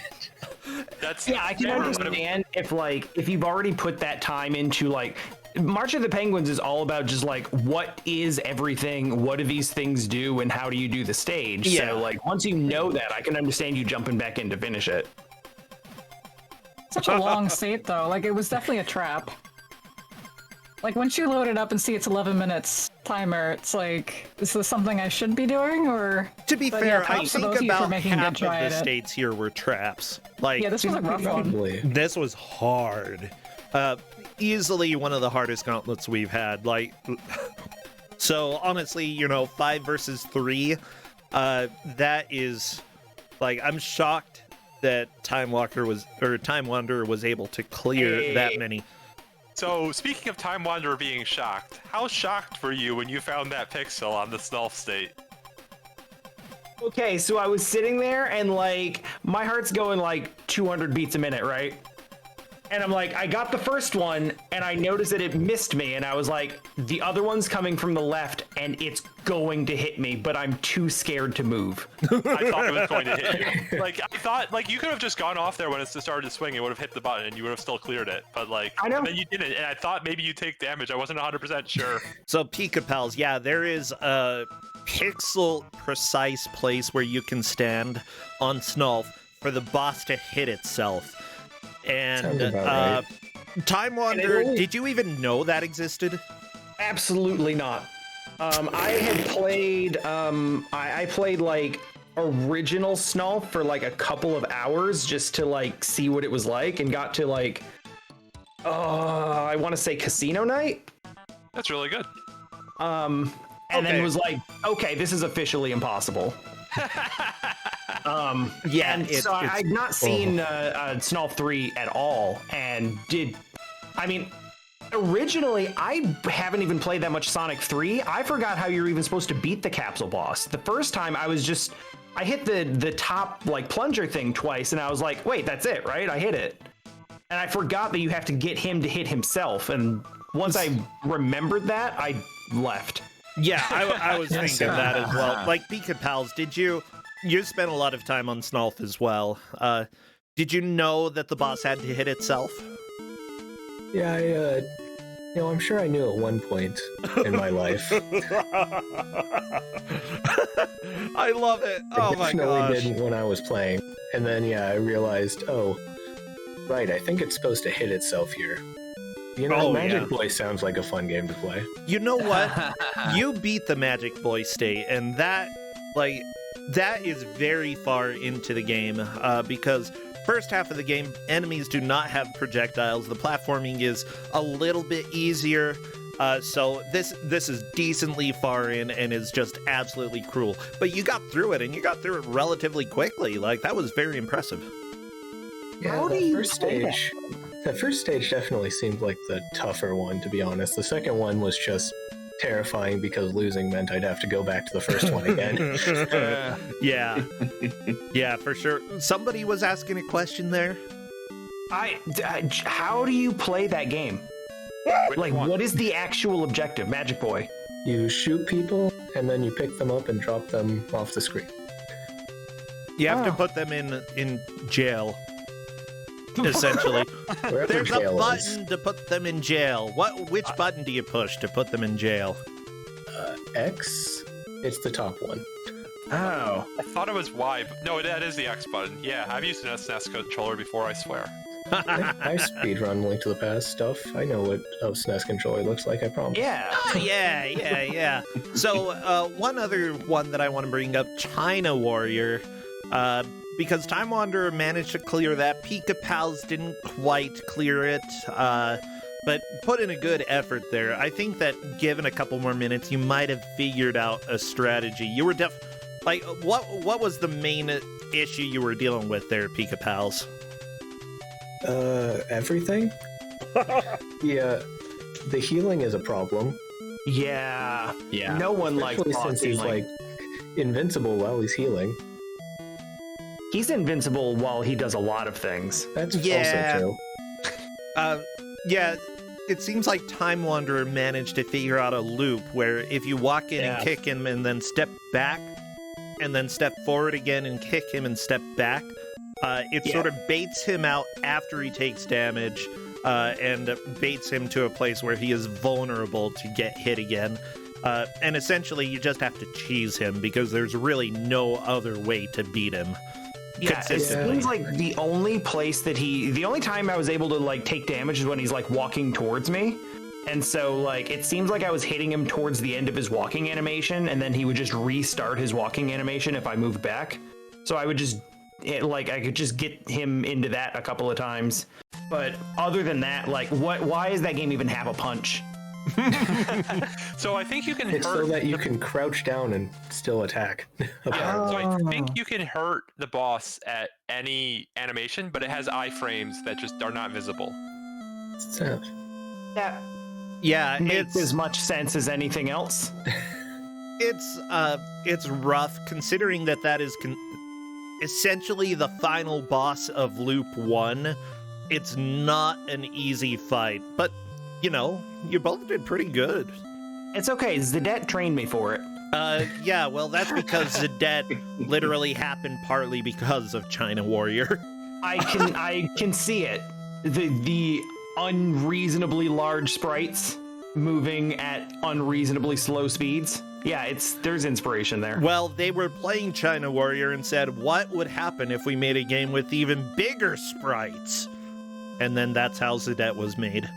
C: That's
J: Yeah, I can
C: fair, but
J: understand if you've already put that time into like March of the Penguins is all about just like what is everything, what do these things do, and how do you do the stage.
A: Yeah.
J: So like once you know that, I can understand you jumping back in to finish it.
B: Such a long state, though. Like, it was definitely a trap. Like, once you load it up and see it's 11 minutes timer, it's like, is this something I should be doing, or...
A: To be
B: But
A: fair,
B: yeah,
A: I
B: props to
A: think
B: both of you for
A: about
B: making a
A: half
B: good try
A: of the
B: at it.
A: states here were traps. Like,
B: Yeah, this was a rough one.
K: Probably.
A: this was hard. Easily one of the hardest gauntlets we've had. Like, so honestly, you know, 5 versus 3, that is, like, I'm shocked that Time Wanderer was able to clear that many.
C: So, speaking of Time Wanderer being shocked, how shocked were you when you found that pixel on the Snolf state?
J: Okay, so I was sitting there and like my heart's going like 200 beats a minute, right? And I'm like, I got the first one and I noticed that it missed me and I was like, the other one's coming from the left and it's going to hit me, but I'm too scared to move.
C: I thought it was going to hit you. Like, I thought, like, you could have just gone off there when it started to swing. It would have hit the button and you would have still cleared it. But, like,
J: I know.
C: and then you didn't. And I thought maybe you'd take damage. I wasn't 100% sure.
A: So Pika-Pals, yeah, there is a pixel precise place where you can stand on Snolf for the boss to hit itself. And
K: Sounds about right.
A: Time Wanderer, did you even know that existed?
J: Absolutely not. I had played. I played like original Snolf for like a couple of hours just to like see what it was like, and got to like, I want to say Casino Night.
C: That's really good.
J: And then was like, okay, this is officially impossible.
A: Yeah,
J: and so I'd not seen Snolf 3 at all, and originally, I haven't even played that much Sonic 3. I forgot how you're even supposed to beat the capsule boss. The first time I hit the top like plunger thing twice, and I was like, wait, that's it, right? I hit it. And I forgot that you have to get him to hit himself. And once I remembered that, I left.
A: Yeah, I was thinking that as well. Like, Pika Pals, you spent a lot of time on Snolf as well. Did you know that the boss had to hit itself?
K: Yeah, I'm sure I knew at one point in my life.
A: I love it. Oh my gosh.
K: I definitely didn't when I was playing. And then, I realized, right, I think it's supposed to hit itself here. Magic Boy sounds like a fun game to play.
A: You know what? You beat the Magic Boy state, and that is very far into the game, because first half of the game, enemies do not have projectiles. The platforming is a little bit easier, so this is decently far in and is just absolutely cruel. But you got through it, and you got through it relatively quickly. Like, that was very impressive.
K: Yeah, that first stage definitely seemed like the tougher one, to be honest. The second one was just terrifying because losing meant I'd have to go back to the first one again.
A: Yeah, for sure. Somebody was asking a question there.
J: How do you play that game? What is the actual objective, Magic Boy?
K: You shoot people, and then you pick them up and drop them off the screen.
A: You have to put them in jail. Essentially, there's a button to put them in jail. Which button do you push to put them in jail?
K: X. It's the top one.
J: Oh,
C: I thought it was Y. But no, that is the X button. Yeah, I've used an SNES controller before. I swear.
K: I speedrun Link to the Past stuff. I know what a SNES controller looks like. I promise.
A: Yeah. So one other one that I want to bring up, China Warrior. Because Time Wanderer managed to clear that. Pika Pals didn't quite clear it, but put in a good effort there. I think that given a couple more minutes, you might have figured out a strategy. You were what was the main issue you were dealing with there, Pika Pals?
K: Everything? Yeah, the healing is a problem.
J: Yeah. No one likes
K: since he's like invincible while he's healing.
J: He's invincible while he does a lot of things.
K: That's also true.
A: It seems like Time Wanderer managed to figure out a loop where if you walk in and kick him and then step back and then step forward again and kick him and step back, it sort of baits him out after he takes damage and baits him to a place where he is vulnerable to get hit again. And essentially, you just have to cheese him because there's really no other way to beat him.
J: Yeah, it seems like the only time I was able to take damage is when he's walking towards me. And so it seems like I was hitting him towards the end of his walking animation, and then he would just restart his walking animation if I moved back. So I would just I could just get him into that a couple of times. But other than that, why does that game even have a punch?
C: So I think you can
K: It's so that you can crouch down and still attack.
C: Yeah, so I think you can hurt the boss at any animation, but it has iframes that just are not visible.
J: Yeah, makes as much sense as anything else.
A: It's rough considering that is essentially the final boss of Loop 1. It's not an easy fight, but you both did pretty good.
J: It's okay. Zadette trained me for it.
A: Yeah, well, that's because Zadette literally happened partly because of China Warrior.
J: I can see it. The unreasonably large sprites moving at unreasonably slow speeds. Yeah, there's inspiration there.
A: Well, they were playing China Warrior and said, what would happen if we made a game with even bigger sprites? And then that's how Zadette was made.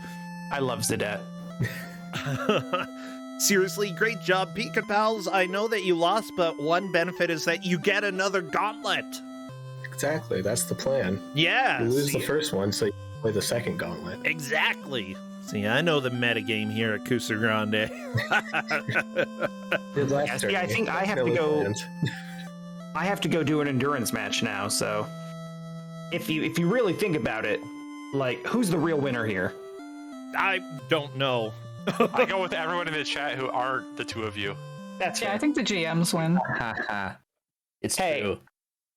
J: I love Zadette.
A: Seriously, great job, Pika Pals. I know that you lost, but one benefit is that you get another gauntlet.
K: Exactly, that's the plan.
A: Yeah.
K: You lose the first one, so you play the second gauntlet.
A: Exactly. See, I know the metagame here at Kuso6rande.
J: I think I have to go. I have to go do an endurance match now. So, if you really think about it, like, who's the real winner here?
A: I don't know.
C: I go with everyone in the chat who aren't the two of you.
J: That's
B: Yeah, I think the GMs win.
F: It's
J: Hey,
F: true.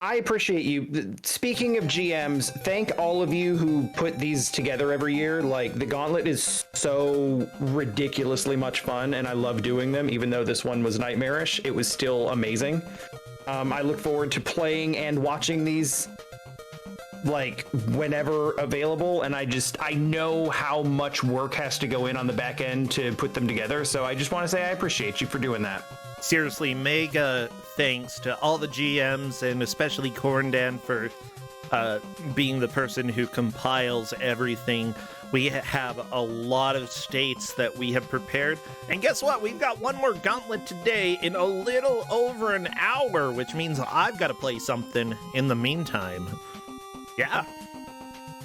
J: I appreciate you. Speaking of GMs, thank all of you who put these together every year. Like, the Gauntlet is so ridiculously much fun, and I love doing them. Even though this one was nightmarish, it was still amazing. I look forward to playing and watching these, like, whenever available, and I know how much work has to go in on the back end to put them together, so I just want to say I appreciate you for doing that.
A: Seriously, mega thanks to all the GMs and especially Corndan for being the person who compiles everything. We have a lot of states that we have prepared. And guess what? We've got one more gauntlet today in a little over an hour, which means I've got to play something in the meantime. Yeah.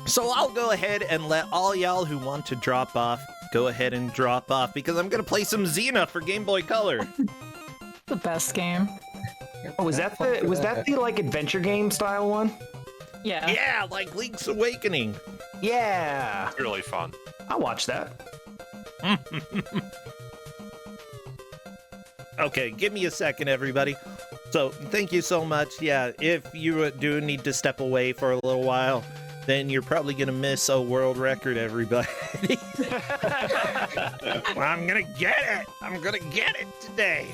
A: So I'll go ahead and let all y'all who want to drop off go ahead and drop off because I'm going to play some Xena for Game Boy Color.
B: The best game.
J: Oh, was that the like adventure game style one?
B: Yeah.
A: Yeah, like Link's Awakening.
J: Yeah.
C: It's really fun.
J: I'll watch that.
A: Okay, give me a second, everybody. So, thank you so much. Yeah, if you do need to step away for a little while, then you're probably going to miss a world record, everybody. Well, I'm going to get it. I'm going to get it today.